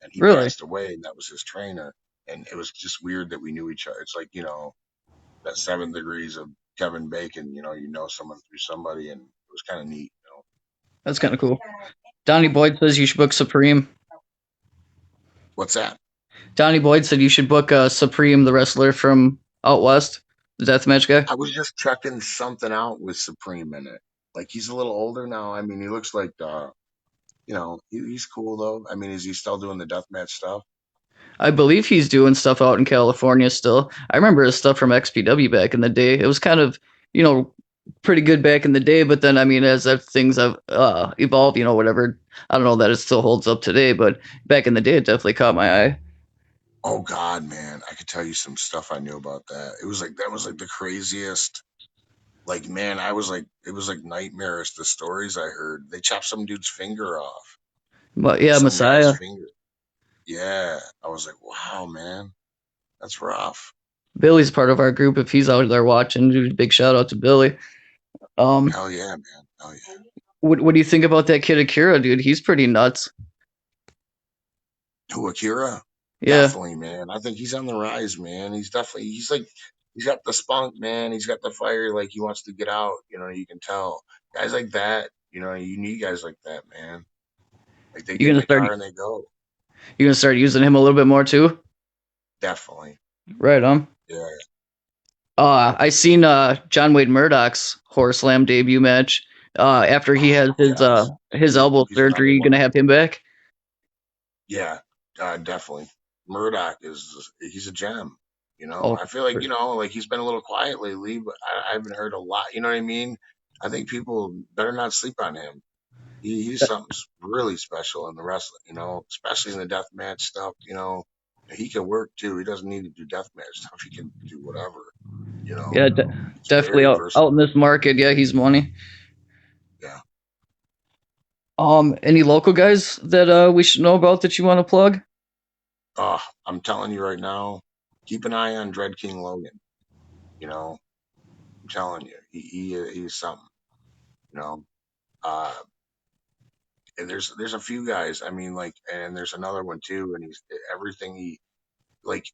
and he really. passed away, and that was his trainer. And it was just weird that we knew each other. It's like that 7 degrees of Kevin Bacon. You know someone through somebody, and it was kind of neat. That's kind of cool. Donnie Boyd says you should book Supreme. What's that? Donnie Boyd said you should book Supreme, the wrestler from out west, the deathmatch guy. I was just checking something out with Supreme in it. Like he's a little older now. I mean, he looks like he's cool though. I mean, is he still doing the deathmatch stuff? I believe he's doing stuff out in California still. I remember his stuff from XPW back in the day. It was kind of, you know, pretty good back in the day, but then I mean, as things have evolved, whatever. I don't know that it still holds up today, but back in the day, it definitely caught my eye. Oh God, man, I could tell you some stuff I knew about that. It was like that was like the craziest. Like man, I was like it was like nightmarish. The stories I heard. They chopped some dude's finger off. But Like yeah, some guy's Messiah. finger. Yeah, I was like, wow, man, that's rough. Billy's part of our group. If he's out there watching, dude, big shout out to Billy. Um, Hell yeah, man. Hell yeah. what do you think about that kid Akira, dude? He's pretty nuts. Who, Akira? Yeah, Definitely, man. I think he's on the rise, man. He's like he's got the spunk, man. He's got the fire, like he wants to get out. You can tell. Guys like that, you need guys like that, man. Like they you get in gonna the start car and they go. you gonna start using him a little bit more too. definitely. Right on. Yeah. I seen John Wayne Murdoch's Horror Slam debut match. After he has Yes. his elbow He's another surgery, you one. gonna have him back? Yeah, definitely. Murdoch he's a gem. Oh, I feel like like he's been a little quiet lately, but I haven't heard a lot. You know what I mean? I think people better not sleep on him. He's something really special in the wrestling. Especially in the death match stuff. He can work too. He doesn't need to do death match stuff. He can do whatever. You know, yeah, he's definitely very out in versatile. this market. Yeah, he's money. Yeah. Any local guys that we should know about that you want to plug? I'm telling you right now, keep an eye on Dread King Logan. You know, I'm telling you, he's something. You know, uh, and there's a few guys. I mean, like, and there's another one too. And he's everything like.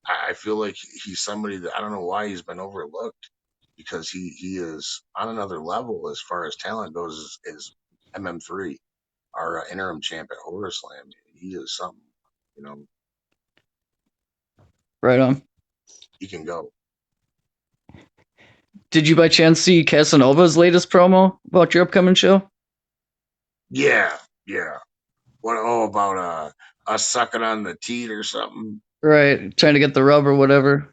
I feel like he's somebody that I don't know why he's been overlooked because he is on another level as far as talent goes. As MM3, our interim champ at Horror Slam, he is something. You know, Right on. he can go. Did you by chance see Casanova's latest promo about your upcoming show? Yeah, yeah. What? Oh, about us sucking on the teat or something. Right, trying to get the rub or whatever.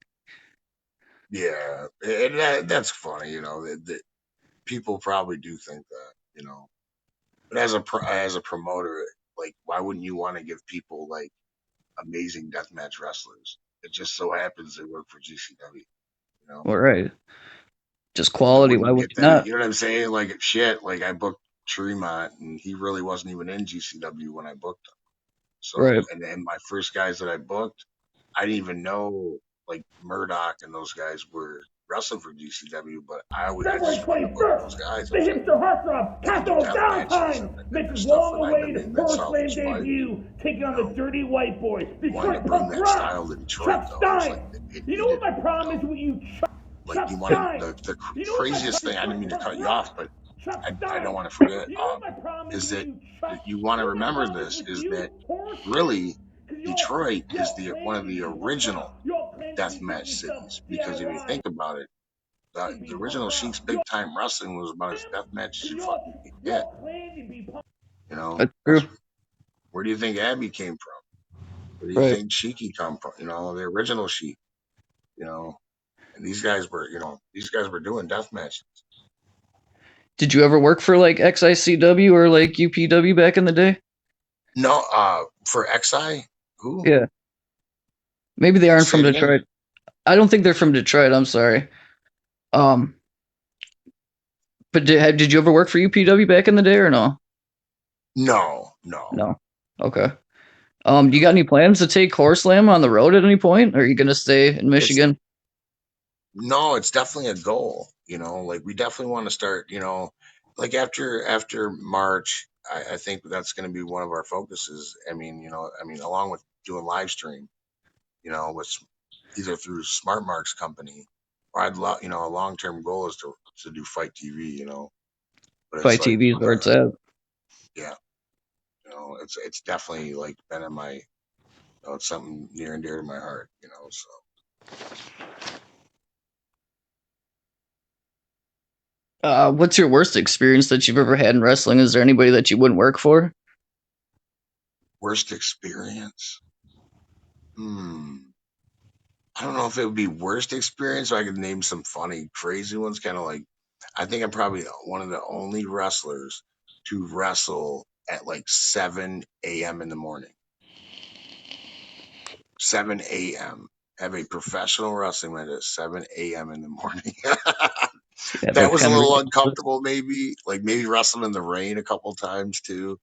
Yeah, and that's funny. That people probably do think that. But as a promoter, like, why wouldn't you want to give people like amazing deathmatch wrestlers? It just so happens they work for GCW. You know, All right, just why quality. wouldn't Why you would get you that? not? You know what I'm saying? Like shit. Like I booked Tremont, and he really wasn't even in GCW when I booked him. So, Right, and then my first guys that I booked, I didn't even know like Murdoch and those guys were wrestling for GCW, but I February just wanted to book 21st, those guys. I the was like, hipster heartthrob they can do Cathal death matches, Valentine and makes there's his stuff that I've been long-awaited that Horror South Slam inspired me. debut, taking You on the know, Dirty White Boys, wanting to Detroit bring Punk that Rock, style to Detroit Chuck though, it's like Stein. it You know what needed. my problem is with you, Like Chuck you want to Stein? the You know what my craziest thing. I didn't Detroit mean to Punk cut you off, Rock, but Chuck I don't Stein. want to forget. You know what my problem is Is with that you, Chuck? you want You to know what my remember problem is this? with Is you, that Horror Slam? really Because Detroit is y'all the one of claim to the be punk rock. original Y'all claim to be doing deathmatch yourself cities? Because if you DIY. think about it, the Be punk original rock. Sheik's Big Time Wrestling was about as deathmatch as you fucking could get. Y'all claim to be punk. that's That's true. where do you think Abby came from? Where do you Right. think Sheiky come from? The original Sheik. You know, and these guys were doing deathmatch. Did you ever work for like XICW or like UPW back in the day? No, for XI, who? Yeah, maybe they aren't Say from it again. Detroit. I don't think they're from Detroit. I'm sorry. Um, but did you ever work for UPW back in the day or no? No, no, No. Okay. Do you got no. any plans to take Horror Slam on the road at any point? Or are you gonna stay in It's Michigan? no, it's definitely a goal. Like we definitely want to start. Like after March, I think that's going to be one of our focuses. I mean, along with doing live stream. With either through Smart Marks company, or I'd love. A long term goal is to do Fight TV. But it's Fight like, TV is where it's at. yeah, it's definitely like been in my, it's something near and dear to my heart. So. What's your worst experience that you've ever had in wrestling? Is there anybody that you wouldn't work for? Worst experience? I don't know if it would be worst experience, or I could name some funny, crazy ones. Kind of like, I think I'm probably one of the only wrestlers to wrestle at like 7 a.m. in the morning. 7 a.m. Have a professional wrestling match at 7 a.m. in the morning. Yeah, That that's was a kind of little ridiculous. uncomfortable, maybe. Like maybe wrestling in the rain a couple times too.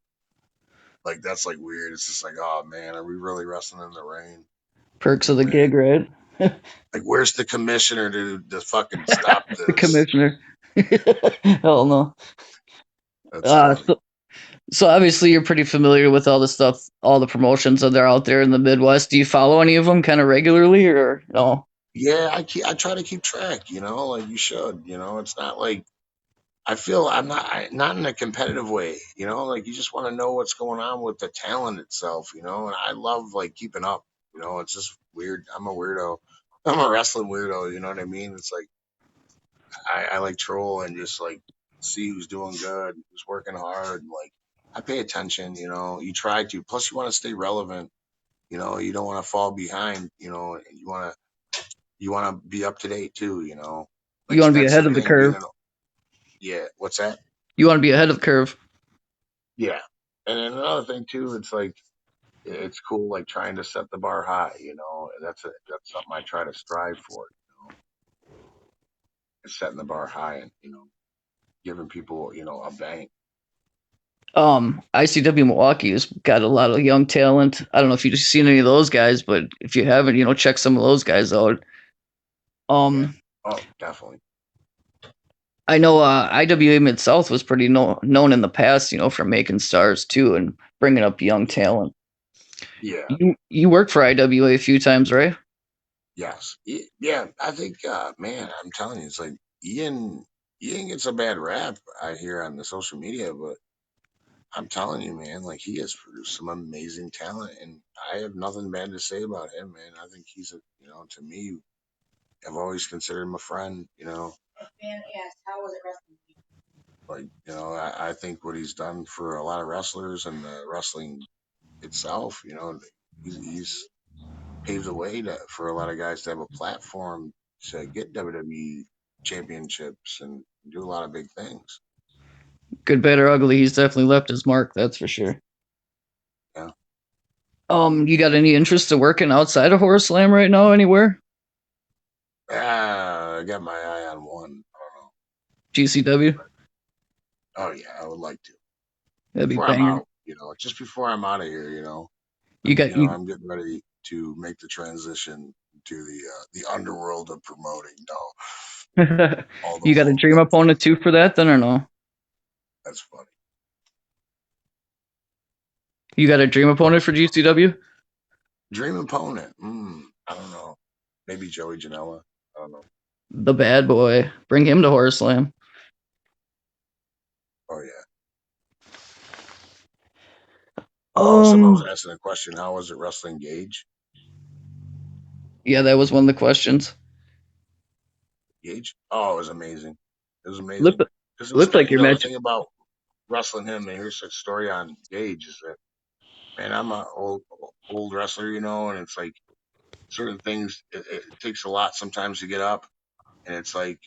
Like that's like weird. It's just like, oh man, are we really wrestling in the rain? Perks of Too the bad. gig, right? Like, where's the commissioner to fucking stop The this? commissioner. Hell no. That's Uh, funny. so, so obviously you're pretty familiar with all the stuff, all the promotions that are out there in the Midwest. Do you follow any of them kind of regularly or no? Yeah, I try to keep track. Like you should. It's not like I feel not in a competitive way. Like you just want to know what's going on with the talent itself. And I love like keeping up. You know, it's just weird. I'm a weirdo. I'm a wrestling weirdo. You know what I mean? It's like I like troll and just like see who's doing good, who's working hard. Like I pay attention. You know, you try to. Plus, you want to stay relevant. You know, you don't want to fall behind. You know, and you want to be up to date too. You know, You like want to be that's ahead the of the thing. Being curve. an yeah. What's that? You want to be ahead of the curve. Yeah. And then another thing too, it's like it's cool like trying to set the bar high, you know. And that's something I try to strive for, you know, is setting the bar high and, you know, giving people, you know, a bank. ICW Milwaukee has got a lot of young talent. I don't know if you've seen any of those guys, but if you haven't, check some of those guys out. Yeah. Um, Oh, definitely. I know IWA Mid South was pretty known in the past, for making stars too and bringing up young Yeah. talent. Yeah. You worked for IWA a few times, right? Yes. Yeah. I think man, I'm telling you, it's like Ian Ian gets a bad rap I hear on the social media, but I'm telling you, man, like he has produced some amazing talent and I have nothing bad to say about him, man. I think he's a you know, to me, I've always considered him a friend, you know. Fan asked, how was it wrestling? Like, you know, I think what he's done for a lot of wrestlers and the wrestling itself, you know, he's paved the way for a lot of guys to have a platform to get WWE championships and do a lot of big things. Good, bad, or ugly, he's definitely left his mark. That's for sure. Yeah. You got any interest in working outside of Horror Slam right now? Anywhere? I got my eye on one. I don't know. GCW? Oh yeah, I would like to. That'd be Before I'm banger. out, you know, just before I'm out of here, You got you. I'm getting ready to make the transition to the underworld of promoting. No, all the You got a whole dream opponent too for that, then, or no? that's funny. You got a dream opponent for GCW? Dream opponent. I don't know. Maybe Joey Janela. I don't know. The bad boy. Bring him to Horror Slam. Oh yeah. Oh, someone was Um, asking a question. How was it wrestling Gage? yeah, that was one of the questions. Gage? Oh, it was amazing. It was Looked amazing. Because it was looked kind like of, you your know, the match. thing about wrestling him, and here's a story on Gage is that, man, I'm a old wrestler, you know, and it's like certain things, it takes a lot sometimes to get up. And it's like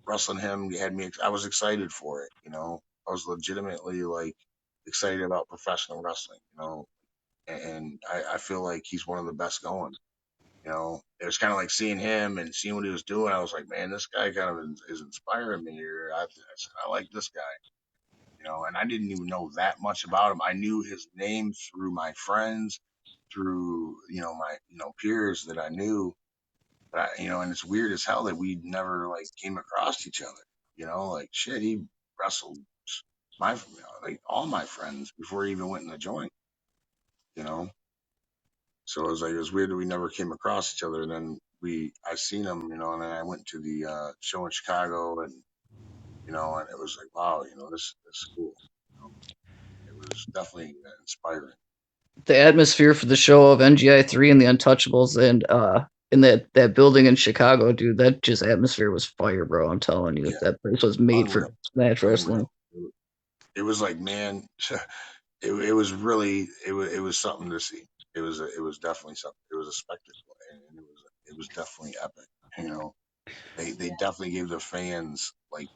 wrestling him, you had me, I was excited for it, you know. I was legitimately like excited about professional wrestling, you know. And I feel like he's one of the best going. You know, it was kind of like seeing him and seeing what he was doing. I was like, man, this guy kind of is inspiring me here. I said, I like this guy, you know, and I didn't even know that much about him. I knew his name through my friends, through, you know, my, you know, peers that I knew. But you know, and it's weird as hell that we never like came across each other, you know, like shit, he wrestled my, you know, like all my friends before he even went in the joint, you know. So it was weird that we never came across each other. And then I seen him, you know, and then I went to the show in Chicago, and you know, and it was like, wow, you know, this is cool. You know, it was definitely inspiring. The atmosphere for the show of NGI 3 and the Untouchables and in that building in Chicago, dude, that just atmosphere was fire, bro. I'm telling you, Yeah, that place was made for unreal, Smash Wrestling. unreal. It was like, man, it was really it was something to see. It was definitely something. It was a spectacle, and it was definitely epic. You know, they definitely gave the fans like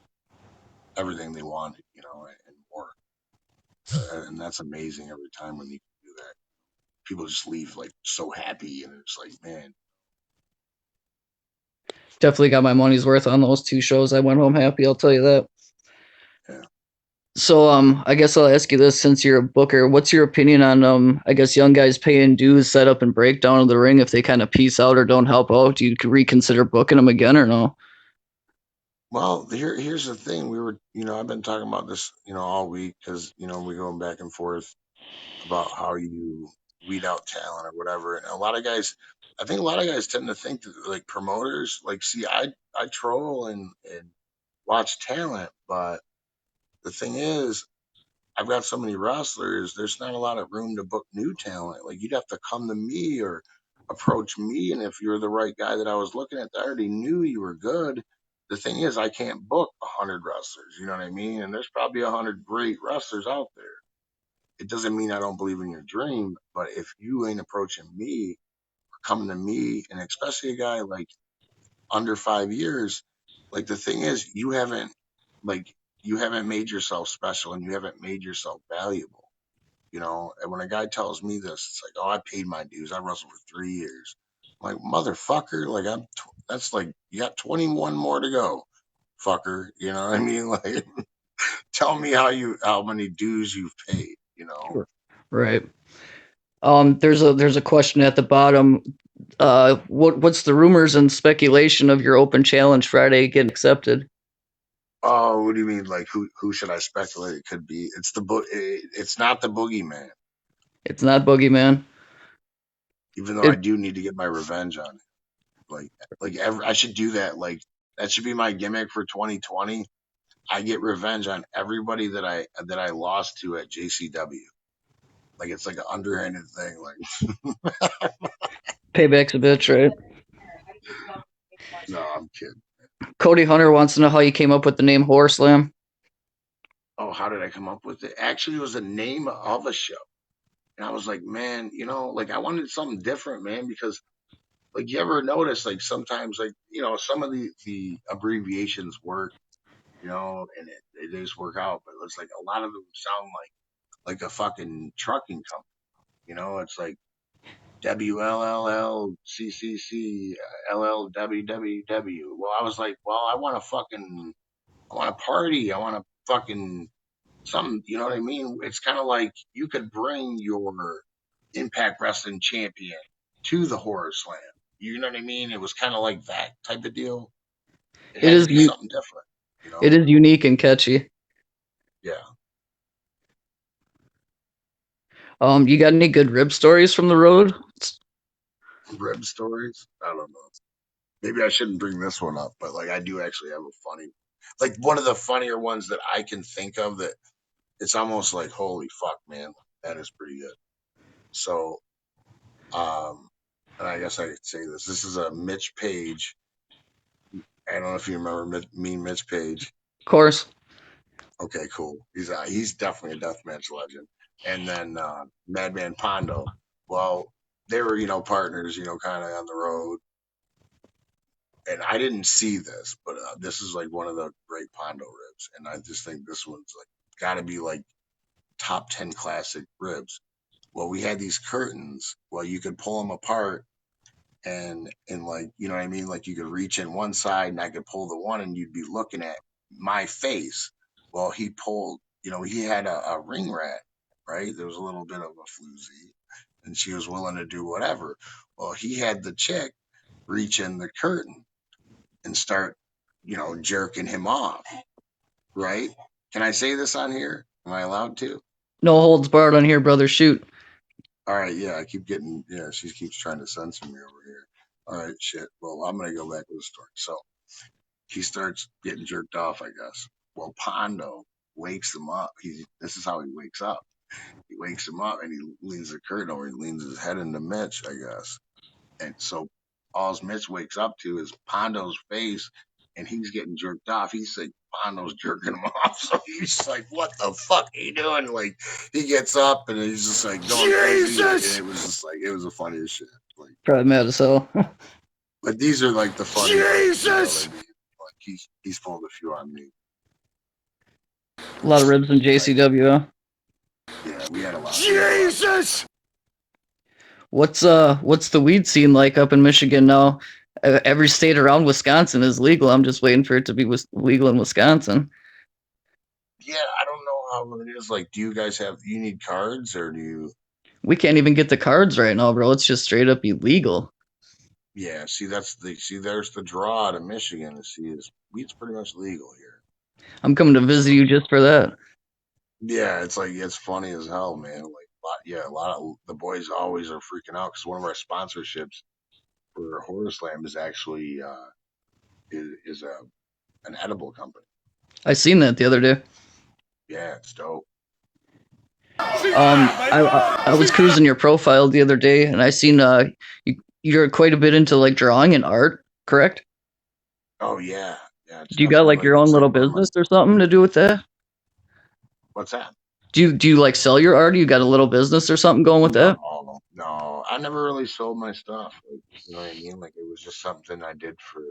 everything they wanted, you know, and more. And that's amazing every time when you can do that. People just leave like so happy, and it's like, man, Definitely got my money's worth on those two shows. I went home happy, I'll tell you that. yeah. So I guess I'll ask you this since you're a booker. What's your opinion on I guess young guys paying dues, setup and breakdown of the ring if they kind of piece out or don't help out? Do you reconsider booking them again or no? Well, here's the thing. We were, you know, I've been talking about this, you know, all week because you know we're going back and forth about how you weed out talent or whatever. And a lot of guys, I think a lot of guys tend to think that like promoters, like, see, I troll and watch talent, but the thing is, I've got so many wrestlers. There's not a lot of room to book new talent. Like you'd have to come to me, or approach me, and if you're the right guy that I was looking at, I already knew you were good. The thing is, I can't book 100 wrestlers. You know what I mean? And there's probably 100 great wrestlers out there. It doesn't mean I don't believe in your dream, but if you ain't approaching me, coming to me, and especially a guy like under 5 years, like the thing is, like you haven't made yourself special and you haven't made yourself valuable. And when a guy tells me this, it's like, oh, I paid my dues. I wrestled for 3 years. I'm like, motherfucker, like that's like you got 21 more to go, fucker. You know what I mean? Like, tell me how many dues you've paid. Right. There's a question at the bottom. What's the rumors and speculation of your open challenge Friday getting accepted? Oh, what do you mean? Like, who should I speculate it could be? It's not the boogeyman. It's not Boogeyman. Even though I do need to get my revenge on it. I should do that. Like, that should be my gimmick for 2020. I get revenge on everybody that I lost to at JCW. Like, it's like an underhanded thing. Like, Payback's a bitch, right? no, I'm kidding. Cody Hunter wants to know how you came up with the name Horror Slam. Oh, how did I come up with it? Actually, it was the name of a show. And I was like, man, like I wanted something different, man, because like you ever notice like sometimes like, some of the abbreviations work, and they just work out, but it's like a lot of them sound like a fucking trucking company. It's like WLLLCCC LLWWW. Well, I was like, well, I want to party. I want to fucking something, you know what I mean? It's kind of like you could bring your Impact Wrestling champion to the Horror Slam. You know what I mean? It was kind of like that type of deal. It It had to is be something different. it is unique and catchy. Yeah. You got any good rib stories from the road? Rib stories? I don't know. Maybe I shouldn't bring this one up, but like I do actually have a funny, like one of the funnier ones that I can think of that it's almost like, holy fuck, man, that is pretty good. So, and I guess I could say this. This is a Mitch Page. I don't know if you remember Mitch Page. Of course. Okay, cool. He's definitely a deathmatch legend. And then Madman Pondo. Well, they were partners, kind of on the road. And I didn't see this, but this is like one of the great Pondo ribs, and I just think this one's like got to be like top 10 classic ribs. Well, we had these curtains. Well, you could pull them apart and like, you know what I mean? Like you could reach in one side and I could pull the one and you'd be looking at my face. Well, he pulled, he had a ring rat, right? There was a little bit of a floozy and she was willing to do whatever. Well, he had the chick reach in the curtain and start, jerking him off, right? Can I say this on here? Am I allowed to? No holds barred on here, brother. Shoot. All right, yeah, she keeps trying to censor me over here. All right, shit. Well, I'm gonna go back to the story. So he starts getting jerked off, I guess. Well, Pondo wakes him up. This is how he wakes up. He wakes him up and he leans the curtain over. He leans his head into Mitch, I guess. And so all Mitch wakes up to is Pondo's face, and he's getting jerked off. He's like, Pondo's jerking him off. So he's like, what the fuck are you doing? Like, he gets up and he's just like, going crazy. And it was just like, it was the funniest shit. Like, Probably mad as hell. but these are like the funniest. Jesus! Like, he's pulled a few on me. A lot of ribs in JCW, huh? Yeah, we had a lot. Jesus! What's the weed scene like up in Michigan now? Every state around Wisconsin is legal. I'm just waiting for it to be legal in Wisconsin. Yeah, I don't know how it is. Like, do you guys you need cards or do you? We can't even get the cards right now, bro. It's just straight up illegal. Yeah, there's the draw to Michigan. Weed's pretty much legal here. I'm coming to visit you just for that. Yeah, it's funny as hell, man. Like, a lot of the boys always are freaking out because one of our sponsorships for Horror Slam is actually is an edible company. I seen that the other day. Yeah, it's dope. I was cruising your profile the other day, and I seen you're quite a bit into like drawing and art, correct? Oh yeah, yeah. It's Do you got definitely like like your own it's like little one of my. business or something to do with that? What's that? Do you like sell your art? You got a little business or something going with that? No, no. I never really sold my stuff. Like, you know what I mean? Like it was just something I did for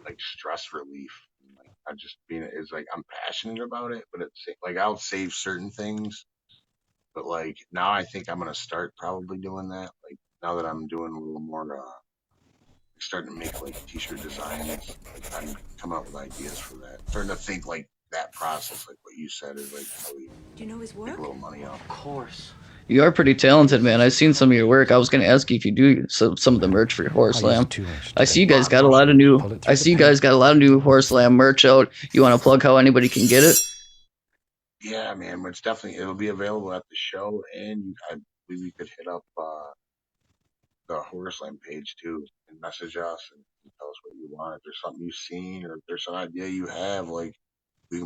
like stress relief. Like I just being it's like I'm passionate about it, but it's like I'll save certain things. But like now I think I'm gonna start probably doing that. Like now that I'm doing a little more starting to make like t-shirt designs. Like I'm coming up with ideas for that. Starting to think like that process, like what you said, is like how we Do you know his make a work? little money off. Of course. You are pretty talented, man. I've seen some of your work. I was going to ask you if you do some of the merch for your Horse I'll use a Slam. 2-inch I see you guys Wow, got a no lot of shit. new. Pull it I through see you the guys got a lot of new Horse Slam merch out. You want to plug how anybody can get it? Yeah, man, it's definitely it'll be available at the show, and I believe you could hit up the Horseland page too and message us and tell us what you want. If there's something you've seen or if there's an idea you have, like we,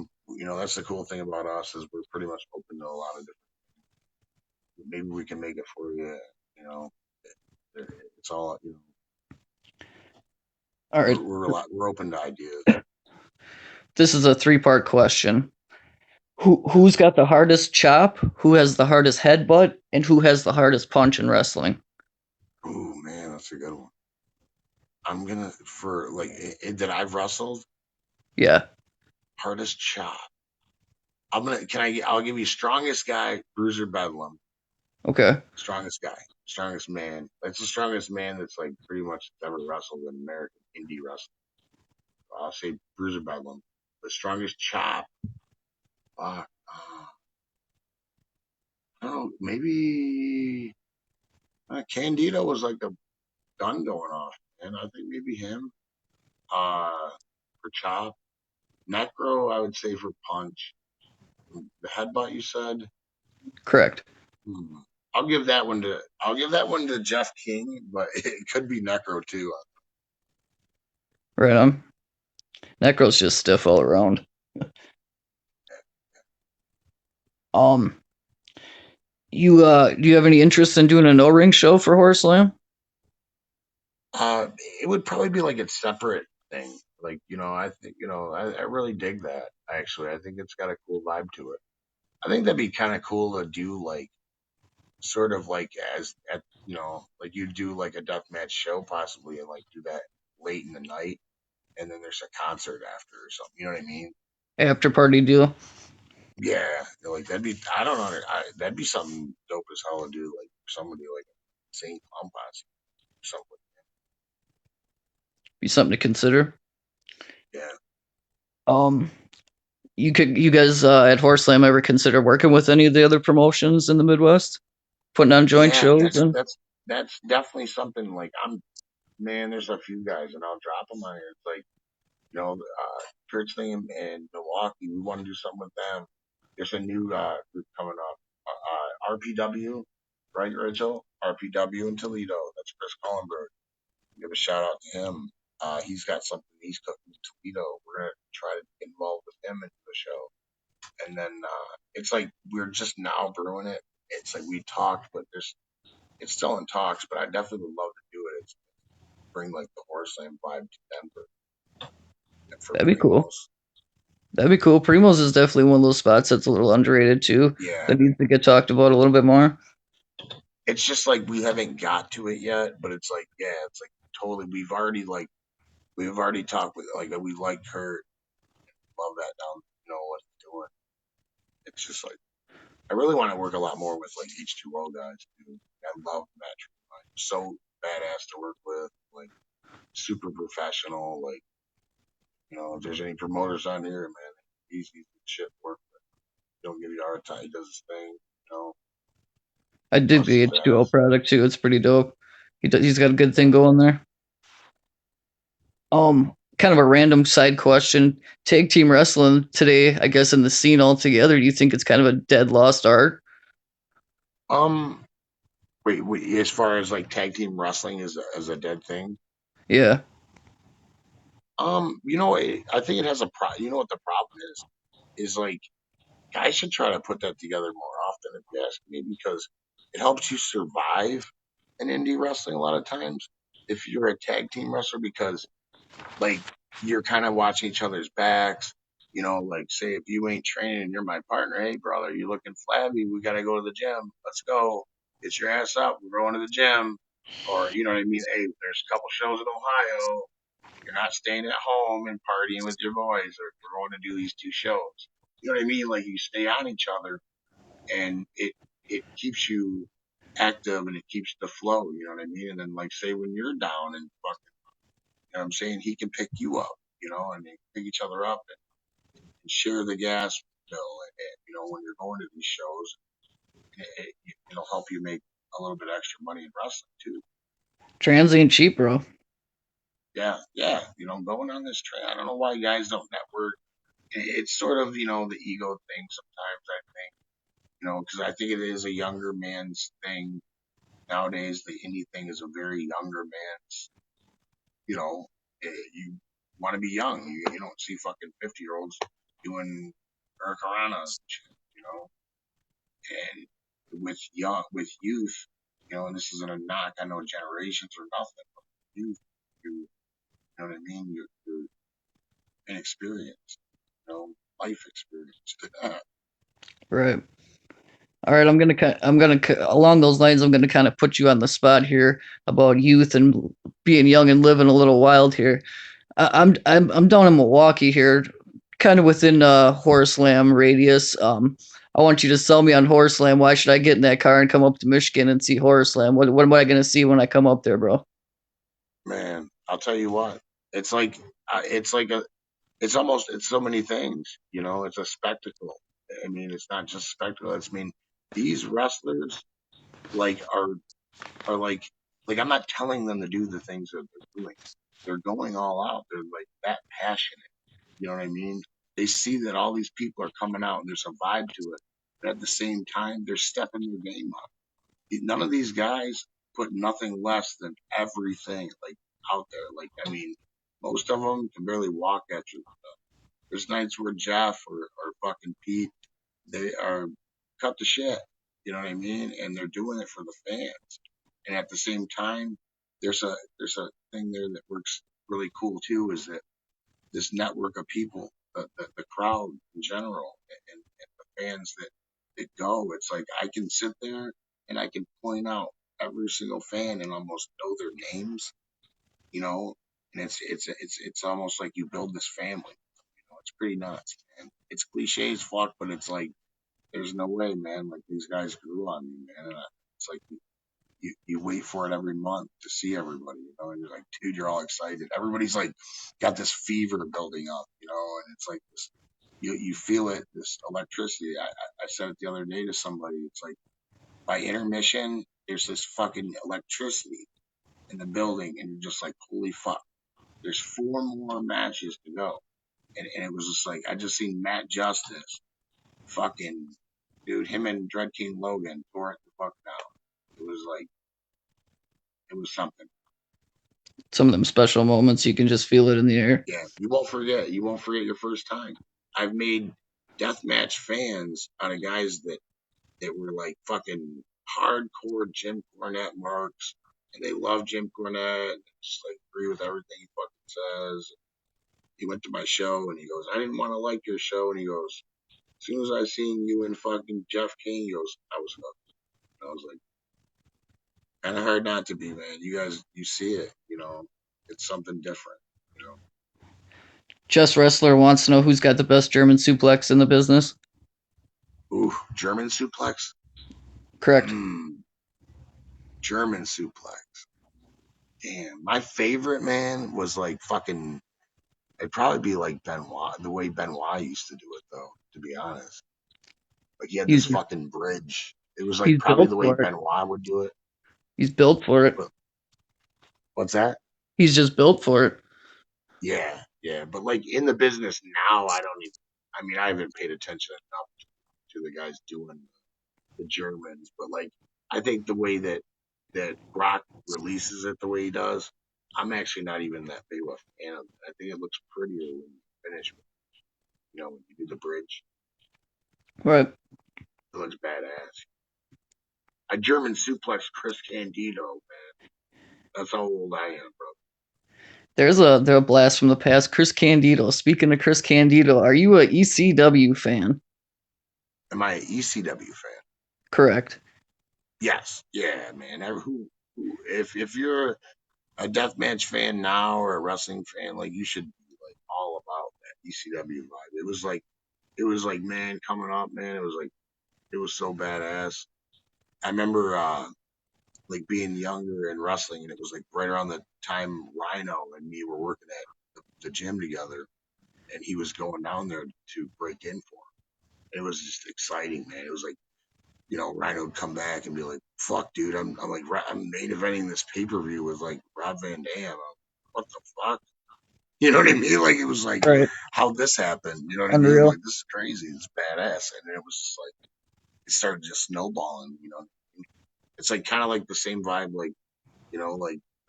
that's the cool thing about us is we're pretty much open to a lot of different. Maybe we can make it for you. You know, it's all All right. we're open to ideas. This is a three-part question. Who's got the hardest chop? Who has the hardest headbutt? And who has the hardest punch in wrestling? Oh man, that's a good one. I'm gonna for like that I've wrestled Yeah. hardest chop. I'll give you strongest guy, Bruiser Bedlam. Okay. Strongest guy, strongest man. That's the strongest man that's like pretty much ever wrestled in American indie wrestling. I'll say Bruiser Bedlam. The strongest chop. Uh, I don't know. Maybe Candido was like the gun going off, and I think maybe him. For chop. Necro, I would say for punch. The headbutt you said. Correct. Hmm. I'll give that one to Jeff King, but it could be Necro too. Right on. Necro's just stiff all around. Um, do you have any interest in doing a no ring show for Horse Slam? Uh, it would probably be like a separate thing. Like, I think, I really dig that actually. I think it's got a cool vibe to it. I think that'd be kind of cool to do like sort of like as at like you do like a deathmatch show possibly and like do that late in the night and then there's a concert after or something. You know what I mean? After party deal? Yeah, like that'd be I don't know that'd be something dope as hell to do like somebody like St. Posse or something. Be something to consider. Yeah. Um, you guys at Horse Slam ever consider working with any of the other promotions in the Midwest? Putting on joint Yeah, shows that's and that's that's definitely something like man, there's a few guys and I'll drop them on here. It's like, Church thing in Milwaukee, we want to do something with them. There's a new group coming up, RPW, right, Rachel? RPW in Toledo. That's Chris Collenberg. Give a shout out to him. He's got something he's cooking in Toledo. We're gonna try to get involved with him into the show. And then it's like we're just now brewing it. It's like we talked, but it's still in talks. But I definitely would love to do it. It's bring like the horse slam vibe to Denver for that'd be cool. Primos. That'd be cool. Primos is definitely one of those spots that's a little underrated too. Yeah, That needs to get talked about a little bit more. it's just like we haven't got to it yet, but it's like it's like totally. We've already talked with like we like Kurt, love that down, what he's doing. It's just like I really want to work a lot more with like H2O guys too. I love Matt. So badass to work with, like super professional. Like if there's any promoters on here, man, he's shit to work with. Don't give you a hard time. He does his thing. I dig Busts the his H2O ass. product too. It's pretty dope. He's got a good thing going there. Kind of a random side question. Tag team wrestling today, I guess, in the scene altogether, do you think it's kind of a dead lost art? Um, wait. As far as like tag team wrestling is a dead thing. Yeah. I think it has a pro. You know what the problem is? Is like guys should try to put that together more often, if you ask me, because it helps you survive in indie wrestling a lot of times. if you're a tag team wrestler because like you're kind of watching each other's backs. You know, like say if you ain't training and you're my partner, hey brother, you looking flabby? We gotta go to the gym. Let's go. Get your ass up. We're going to the gym. Or you know what I mean? Hey, there's a couple shows in Ohio. You're not staying at home and partying with your boys, or we're going to do these two shows. You know what I mean? Like you stay on each other, and it keeps you active and it keeps the flow. You know what I mean? And then like say when you're down and fucking, you know what I'm saying, he can pick you up. You know, and they pick each other up and share the gas bill. And, you know, when you're going to these shows, it'll help you make a little bit extra money in wrestling too. Transient cheap, bro. Yeah, yeah. You know, going on this train. I don't know why guys don't network. It's sort of, you know, the ego thing sometimes, I think, you know, because I think it is a younger man's thing nowadays. The indie thing is a very younger man's, you know, you want to be young. You don't see fucking 50-year-olds doing Hurricanrana, you know, and with youth, you know, and this isn't a knock. I know generations or nothing, but youth, you know what I mean? You're inexperienced, you know, life experience. Right. All right, along those lines. I'm gonna kind of put you on the spot here about youth and being young and living a little wild here. I'm down in Milwaukee here, kind of within Horse Slam radius. I want you to sell me on Horse Slam. Why should I get in that car and come up to Michigan and see Horse Slam? What am I gonna see when I come up there, bro? Man, I'll tell you what. It's like it's like a it's so many things, you know, it's a spectacle. I mean, it's not just spectacle. It's I mean, these wrestlers like are like I'm not telling them to do the things that they're doing. They're going all out. They're like that passionate. You know what I mean? They see that all these people are coming out and there's a vibe to it. But at the same time, they're stepping their game up. None of these guys put nothing less than everything like out there. Like I mean, most of them can barely walk at you. There's nights where Jeff or fucking Pete they are cut the shit. You know what I mean? And they're doing it for the fans. And at the same time, there's a thing there that works really cool too. Is that this network of people, the crowd in general, and the fans that go. It's like I can sit there and I can point out every single fan and almost know their names, you know. And it's almost like you build this family. You know, it's pretty nuts, man. It's cliche as fuck, but it's like there's no way, man. Like these guys grew on me, man. And it's like you wait for it every month to see everybody, you know, and you're like, dude, you're all excited. Everybody's like got this fever building up, you know, and it's like this, you feel it, this electricity. I said it the other day to somebody. It's like by intermission, there's this fucking electricity in the building, and you're just like, holy fuck. There's 4 more matches to go, and it was just like I just seen Matt Justice, fucking dude, him and Dread King Logan tore it the fuck down. It was like it was something. Some of them special moments, you can just feel it in the air. Yeah, you won't forget. You won't forget your first time. I've made deathmatch fans out of guys that were like fucking hardcore Jim Cornette marks, and they love Jim Cornette, and just like agree with everything he fucking says. He went to my show and he goes, I didn't want to like your show, and he goes, as soon as I seen you and fucking Jeff King, he goes, I was hooked. And I was like, kind of hard not to be, man. You guys, you see it, you know, it's something different, you know. Chess Wrestler wants to know who's got the best German suplex in the business. Ooh, German suplex. Correct. German suplex. Damn, my favorite man was like fucking. It'd probably be like Benoit, the way Benoit used to do it, though. To be honest, like he had this He's fucking bridge. It was like he's probably built the way for it. Benoit would do it. He's built for it. But what's that? He's just built for it. Yeah, yeah. But like in the business now, I don't even. I mean, I haven't paid attention enough to the guys doing the Germans, but like I think the way that Brock releases it the way he does, I'm actually not even that big of a fan of it. I think it looks prettier when you finish, you know, when you do the bridge. Right. It looks badass. A German suplex Chris Candido, man. That's how old I am, bro. There's a blast from the past. Chris Candido. Speaking of Chris Candido, are you a ECW fan? Am I an ECW fan? Correct. Yes. Yeah, man. If you're a deathmatch fan now or a wrestling fan, like you should be like all about that ECW vibe. It was like man coming up, man. It was so badass. I remember like being younger and wrestling, and it was like right around the time Rhino and me were working at the gym together, and he was going down there to break in for him. It was just exciting, man. It was like Rhino would come back and be like, "Fuck, dude, I'm main eventing this pay per view with like Rob Van Dam. What the fuck?" You know what I mean? Like it was like, Right. how this happened? You know what I mean? Unreal. Like this is crazy. It's badass, and it was just like it started just snowballing. It's like kind of like the same vibe, like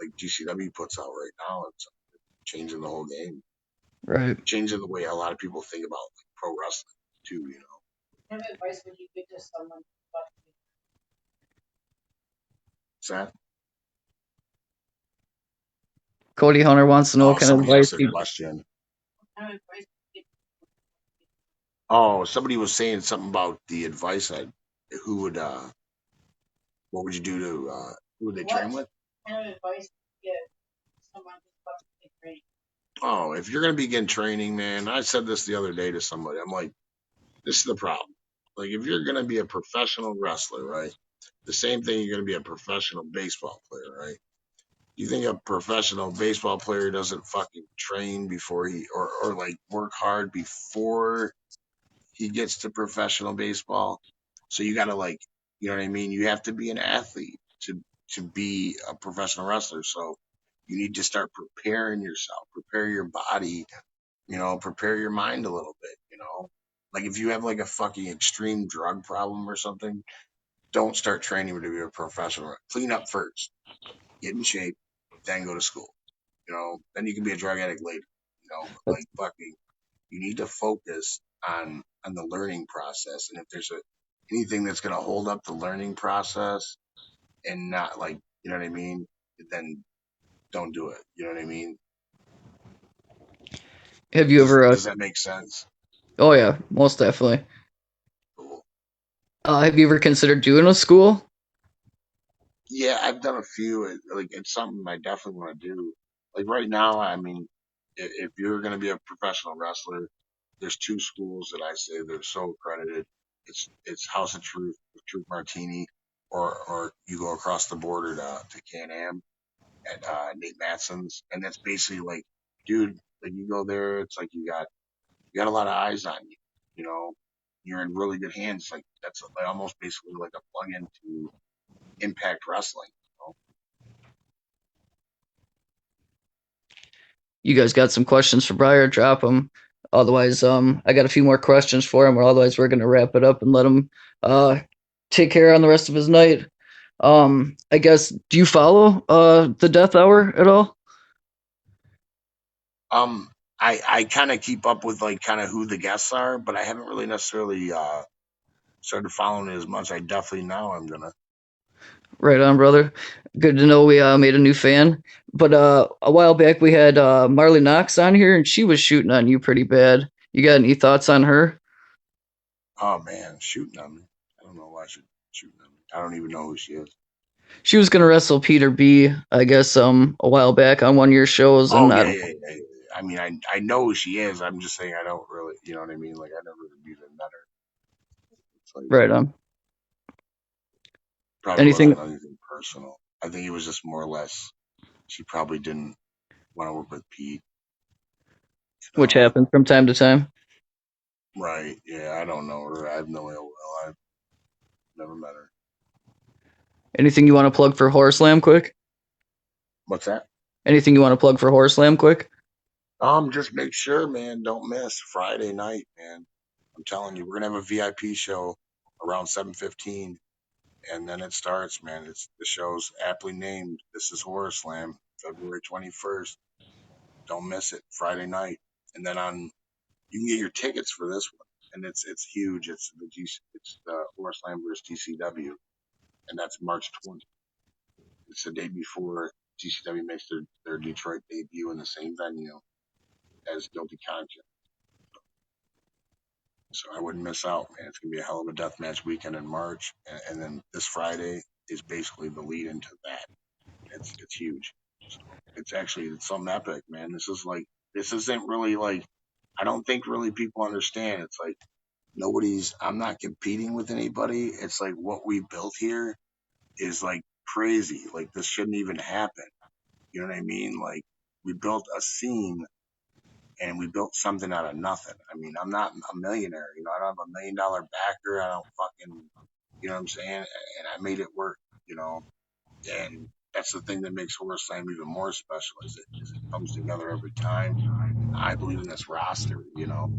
like GCW puts out right now. It's changing the whole game, Right. changing the way a lot of people think about like, pro wrestling too. What advice would you give to someone about Sad. Cody Hunter wants to know Oh, what kind of somebody asked advice a you. question. what kind of advice would you give Oh, somebody was saying something about the advice. Who would what would you do to who would they what train with? kind of advice would you give someone who's about to get training? Oh, if you're gonna begin training, man, I said this the other day to somebody. I'm like, this is the problem. Like, if you're gonna be a professional wrestler, right? The same thing you're gonna be a professional baseball player, right? You think a professional baseball player doesn't fucking train before he or like work hard before he gets to professional baseball? So you gotta like, you know what I mean? You have to be an athlete to be a professional wrestler. So you need to start preparing yourself, prepare your body, prepare your mind a little bit. Like if you have like a fucking extreme drug problem or something, don't start training to be a professional. Clean up first, get in shape, then go to school. Then you can be a drug addict later. But like fucking, you need to focus on the learning process. And if there's anything that's gonna hold up the learning process and not like, you know what I mean, then don't do it. You know what I mean? Have you Does ever? does that make sense? Oh yeah, most definitely. Cool. Have you ever considered doing a school? Yeah, I've done a few. Like it's something I definitely want to do. Like right now, I mean, if you're going to be a professional wrestler, there's two schools that I say they're so accredited. It's House of Truth with Truth Martini, or you go across the border to Can-Am at Nate Matson's, and that's basically like, dude, like you go there, it's like you got a lot of eyes on you. You know, you're in really good hands. Like that's like almost basically like a plug into Impact Wrestling. You guys got some questions for Breyer? Drop them. Otherwise, I got a few more questions for him. Or otherwise, we're gonna wrap it up and let him take care on the rest of his night. I guess. Do you follow the Death Hour at all? Um, I kind of keep up with like kind of who the guests are, but I haven't really necessarily started following it as much. I definitely now I'm gonna. Right on, brother. Good to know we made a new fan. But a while back we had Marley Knox on here, and she was shooting on you pretty bad. You got any thoughts on her? Oh man, shooting on me. I don't know why she's shooting on me. I don't even know who she is. She was gonna wrestle Peter B, I guess, a while back on one of your shows, Oh and I yeah, don't. yeah, yeah, yeah. I mean, I know who she is. I'm just saying I don't really, you know what I mean? Like I never even met her. It's like Right on. probably Anything wasn't anything personal. I think it was just more or less she probably didn't want to work with Pete. You which know? happens from time to time. Right? Yeah, I don't know her. I have no ill will. I've never met her. Anything you want to plug for Horror Slam quick? What's that? Anything you want to plug for Horror Slam quick? Just make sure, man, don't miss Friday night, man. I'm telling you, we're gonna have a VIP show around 7:15, and then it starts, man. The show's aptly named. This is Horror Slam, February 21st. Don't miss it, Friday night. And then you can get your tickets for this one, and it's huge. It's the Horror Slam versus TCW, and that's March 20th. It's the day before GCW makes their Detroit debut in the same venue as Guilty Conscience. So I wouldn't miss out, man. It's gonna be a hell of a deathmatch weekend in March, and then this Friday is basically the lead into that. It's huge. So it's something epic, man. This isn't really like I don't think really people understand. It's like I'm not competing with anybody. It's like what we built here is like crazy. Like this shouldn't even happen. You know what I mean? Like we built a scene and we built something out of nothing. I mean, I'm not a millionaire. You know, I don't have $1 million backer. I don't fucking, you know what I'm saying? And I made it work, you know, and that's the thing that makes Horror Slam even more special is it comes together every time. I believe in this roster, you know,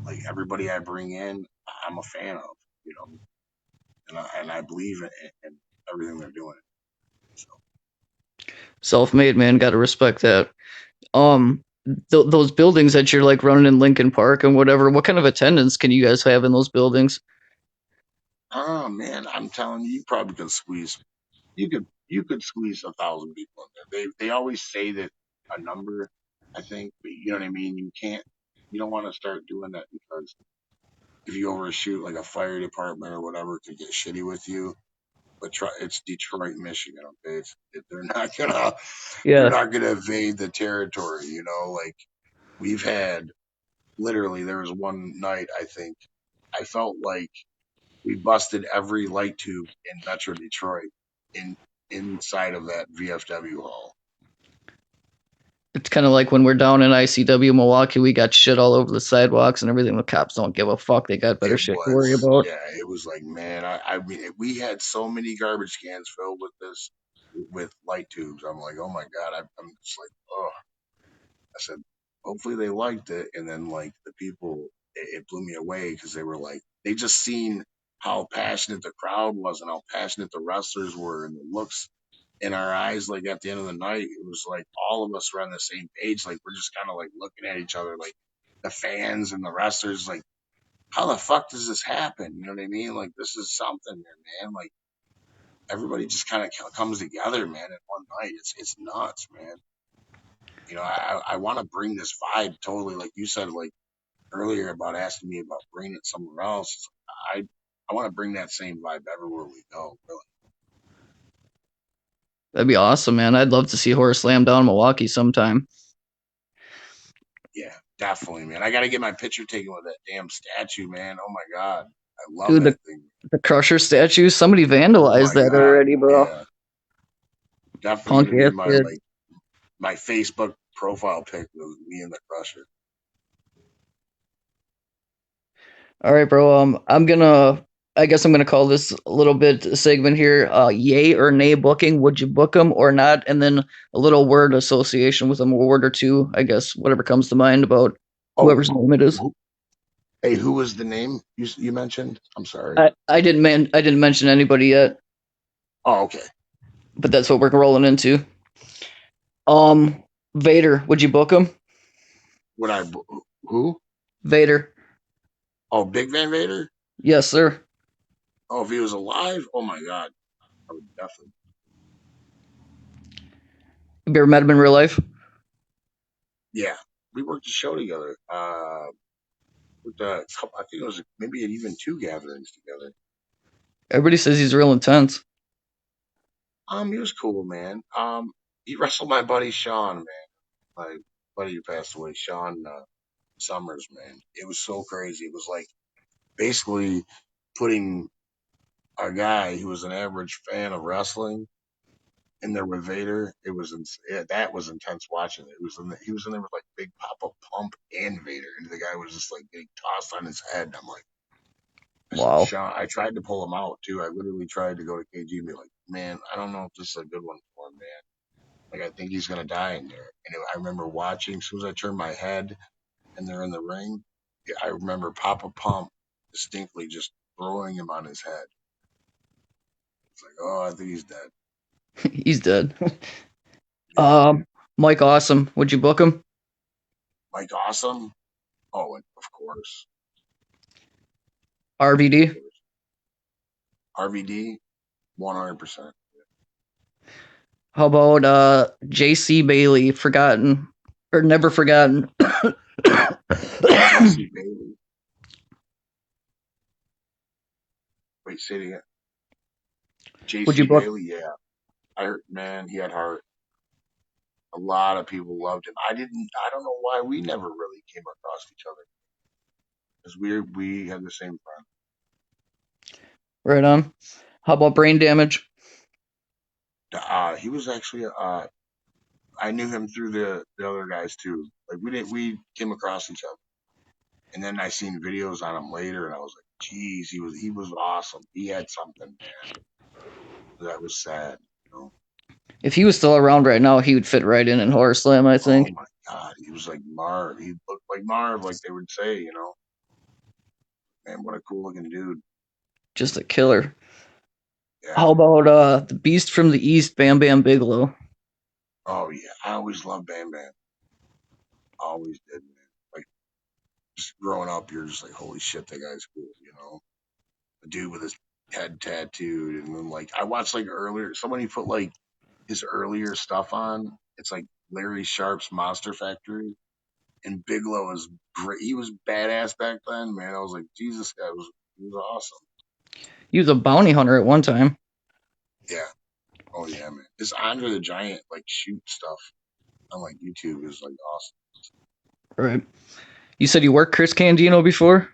like everybody I bring in, I'm a fan of, you know, and I believe in everything they're doing. So. Self-made, man. Got to respect that. Those buildings that you're like running in Lincoln Park and whatever. What kind of attendance can you guys have in those buildings? Oh man, I'm telling you, you probably could squeeze. You could squeeze 1,000 people in there. They always say that a number, I think, but you know what I mean. You can't. You don't want to start doing that because if you overshoot, like a fire department or whatever, could get shitty with you. But it's Detroit, Michigan. Okay, they're not gonna they're Yeah, not gonna invade the territory. You know, like we've had literally. There was one night I think I felt like we busted every light tube in Metro Detroit in inside of that VFW hall. it's kind of like when we're down in ICW Milwaukee, we got shit all over the sidewalks and everything. The cops don't give a fuck. They got better It shit to worry was, about. yeah, it was like, man, I mean, we had so many garbage cans filled with with light tubes. I'm like, oh my God, I'm just like, oh, I said, hopefully they liked it. And then like the people, it blew me away because they were like, they just seen how passionate the crowd was and how passionate the wrestlers were and the looks in our eyes. Like at the end of the night, it was like all of us were on the same page. Like we're just kind of like looking at each other, like the fans and the wrestlers, like, how the fuck does this happen? You know what I mean? Like this is something there, man. Like everybody just kind of comes together, man, at one night. It's nuts, man. You know, I want to bring this vibe totally, like you said, like earlier about asking me about bringing it somewhere else. I want to bring that same vibe everywhere we go. Really. That'd be awesome, man. I'd love to see Horror Slam down in Milwaukee sometime. Yeah, definitely, man. I got to get my picture taken with that damn statue, man. Oh my god, I love Dude, that thing. the Crusher statue, somebody Oh vandalized my that god, already, bro. yeah, definitely Punk gonna be ass my kids. like my Facebook profile pic with me and the Crusher. All right, bro. I guess I'm gonna call this a little bit a segment here. Yay or nay booking? Would you book them or not? And then a little word association with them, a word or two, I guess, whatever comes to mind about Oh, whoever's name it is. who, hey, who was the name you mentioned? I'm sorry. I didn't mention anybody yet, Oh, okay. but that's what we're rolling into. Um, Vader, would you book him? Would I? Who? Vader, Oh, Big Van Vader. yes, sir. Oh, if he was alive, oh my god, I would definitely. Have you ever met him in real life? Yeah, we worked a show together. With I think it was maybe even two gatherings together. Everybody says he's real intense. He was cool, man. He wrestled my buddy Sean, man. My buddy who passed away, Sean Summers, man. It was so crazy. It was like basically putting a guy who was an average fan of wrestling in there with Vader. That was intense watching it. He was in there with like Big Papa Pump and Vader, and the guy was just like getting tossed on his head. I'm like, I said, Wow. Sean, I tried to pull him out too. I literally tried to go to KG and be like, man, I don't know if this is a good one for him, man. Like, I think he's gonna die in there. I remember watching. As soon as I turned my head and they're in the ring, I remember Papa Pump distinctly just throwing him on his head. It's like, oh, I think he's dead. He's dead. Yeah, Mike Awesome, would you book him? Mike Awesome. Oh, and of course, of RVD? course. RVD, 100%. How about J.C. Bailey, forgotten or never forgotten? JC Bailey. Wait, say it again. Would you JC book? Bailey, yeah. I heard, man, he had heart. A lot of people loved him. I don't know why we never really came across each other. Because we had the same friend. Right on. How about brain damage? He was actually, I knew him through the other guys too. Like we came across each other. And then I seen videos on him later and I was like, geez, he was awesome. He had something, man. That was sad, you know. If he was still around right now, he would fit right in Horror Slam, I Oh think. my God, he was like Marv. He looked like Marv, like they would say, you know. Man, what a cool looking dude. Just a killer. Yeah. How about the Beast from the East, Bam Bam Bigelow? Oh yeah. I always loved Bam Bam. Always did, man. Like just growing up, you're just like, holy shit, that guy's cool, you know. A dude with his head tattooed, and then like I watched like earlier. Somebody put like his earlier stuff on. It's like Larry Sharp's Monster Factory, and Bigelow was great. He was badass back then, man. I was like, Jesus, guy was he was awesome. He was a bounty hunter at one time. Yeah. Oh yeah, man. This Andre the Giant like shoot stuff on like YouTube is like awesome. Right. You said you worked Chris Candido before?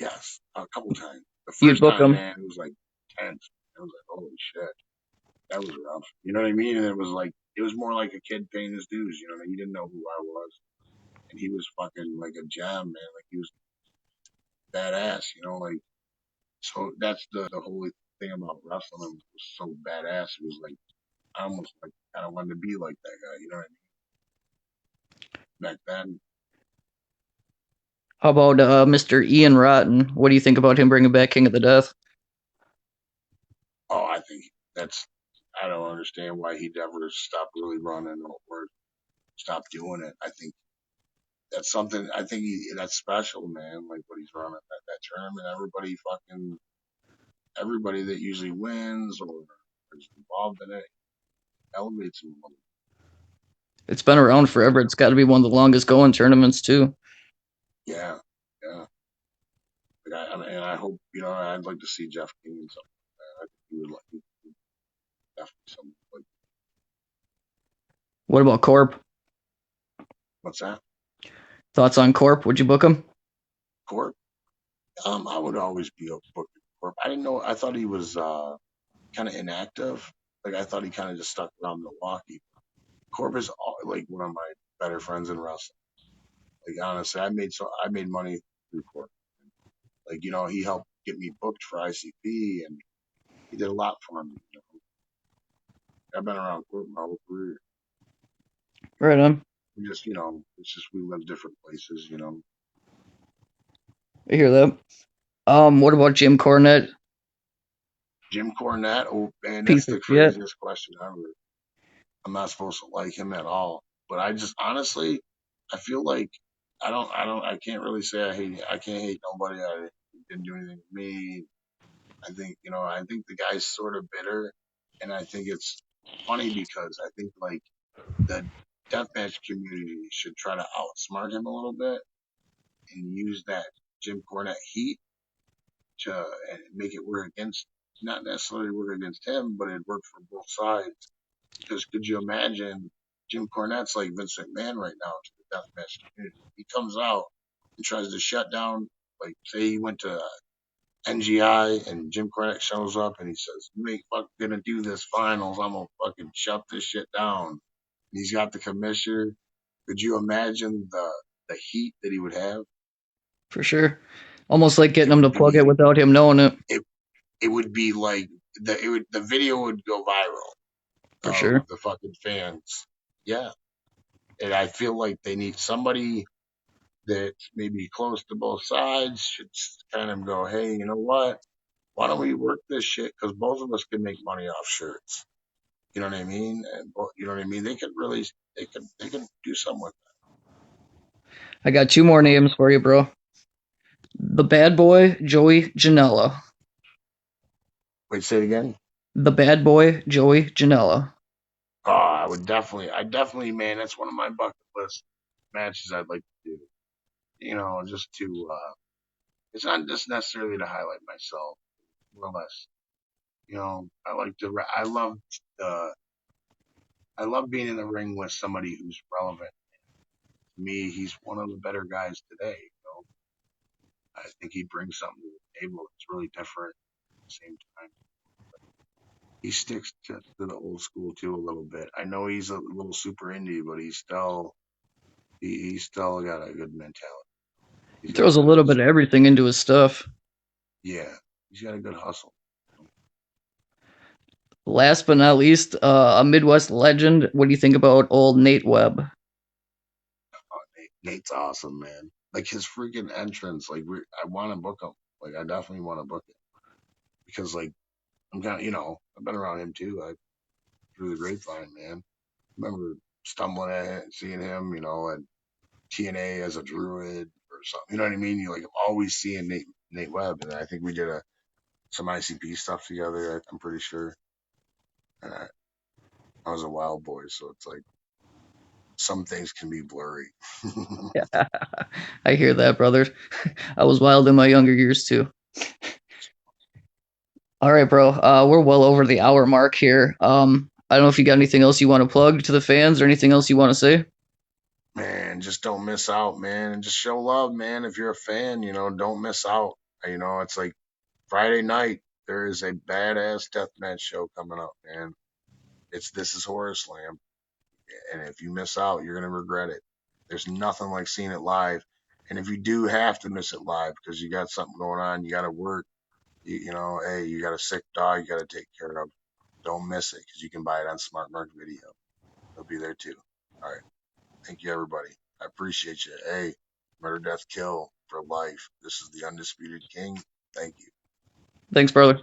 Yes, a couple times. The You'd first book time, him. man, it was like tense. I was like, holy shit, that was rough. You know what I mean? And it was like it was more like a kid paying his dues. You know, he didn't know who I was, and he was fucking like a gem, man. Like he was badass. You know, like so that's the whole thing about wrestling was so badass. It was like I almost like kind of wanted to be like that guy. You know what I mean? Back then, How about Mr. Ian Rotten? What do you think about him bringing back King of the Death? oh, I think that's I don't understand why he never stopped really running or stopped doing it. I think that's something. I think that's special, man. Like what he's running that tournament. Everybody that usually wins or is involved in it elevates him. It's been around forever. It's got to be one of the longest going tournaments, too. Yeah, yeah. Like and I hope I'd like to see Jeff King and something like that. I think he would like definitely something like What about Corp? what's that? Thoughts on Corp? Would you book him? Corp. I would always be a book Corp. I didn't know. I thought he was kind of inactive. Like I thought he kind of just stuck around Milwaukee. Corp is like one of my better friends in wrestling. Like honestly, I made money through Corp. Like he helped get me booked for ICP, and he did a lot for me. I've been around Corp my whole career. Right on. We just it's just we live different places. I hear that. What about Jim Cornette? Jim Cornette. Oh man, Piece that's of the shit. craziest question ever. I'm not supposed to like him at all, but I just honestly, I feel like I can't really say I can't hate nobody. He didn't do anything to me. I think the guy's sort of bitter, and I think it's funny because I think like the deathmatch community should try to outsmart him a little bit and use that Jim Cornette heat to make it work against, not necessarily work against him, but it worked for both sides. Because could you imagine Jim Cornette's like Vince McMahon right now to the deathmatch community? He comes out and tries to shut down, like say he went to NGI and Jim Cornette shows up and he says, "You ain't fucking gonna do this finals. I'm gonna fucking shut this shit down." And he's got the commissioner. Could you imagine the heat that he would have? For sure. Almost like It getting him to would plug it be without him knowing it. it it would be like the video would go viral For of sure. the fucking fans. Yeah. And I feel like they need somebody that's maybe close to both sides should kind of go, hey, you know what? Why don't we work this shit? Because both of us can make money off shirts. You know what I mean? And you know what I mean? They could do something with I got two more names for you, bro. The bad boy, Joey Janela. Wait, say it again. The bad boy, Joey Janela. Oh, I definitely, man, that's one of my bucket list matches I'd like to do. Just to, it's not just necessarily to highlight myself, more or less. Uh, I love being in the ring with somebody who's relevant. To me, he's one of the better guys today. I think he brings something to the table that's really different at the same time. He sticks to the old school too a little bit. I know he's a little super indie, but he's still got a good mentality. He He's got a throws a good little bit hustle. of everything into his stuff. Yeah, he's got a good hustle. Last but not least, a Midwest legend. What do you think about old Nate Webb? Oh, Nate's awesome, man. Like his freaking entrance, I want to book him. Like I definitely want to book it because I'm kind of I've been around him too. I through the grapevine, man. Remember stumbling at it, seeing him, at TNA as a druid or something. You know what I mean? You like always seeing Nate Webb, and I think we did some ICP stuff together. I'm pretty sure. And I was a wild boy, so it's like some things can be blurry. I hear that, brother. I was wild in my younger years too. All right, bro. We're well over the hour mark here. I don't know if you got anything else you want to plug to the fans or anything else you want to say. Man, just don't miss out, man, and just show love, man. If you're a fan, don't miss out. It's like Friday night. There is a badass deathmatch show coming up, man. This is Horror Slam, and if you miss out, you're gonna regret it. There's nothing like seeing it live, and if you do have to miss it live because you got something going on, you got to work, hey, you got a sick dog you got to take care of. Don't miss it because you can buy it on Smart Mark Video. They'll be there too. All right. Thank you, everybody. I appreciate you. Hey, murder, death, kill for life. This is the Undisputed King. Thank you. Thanks, brother.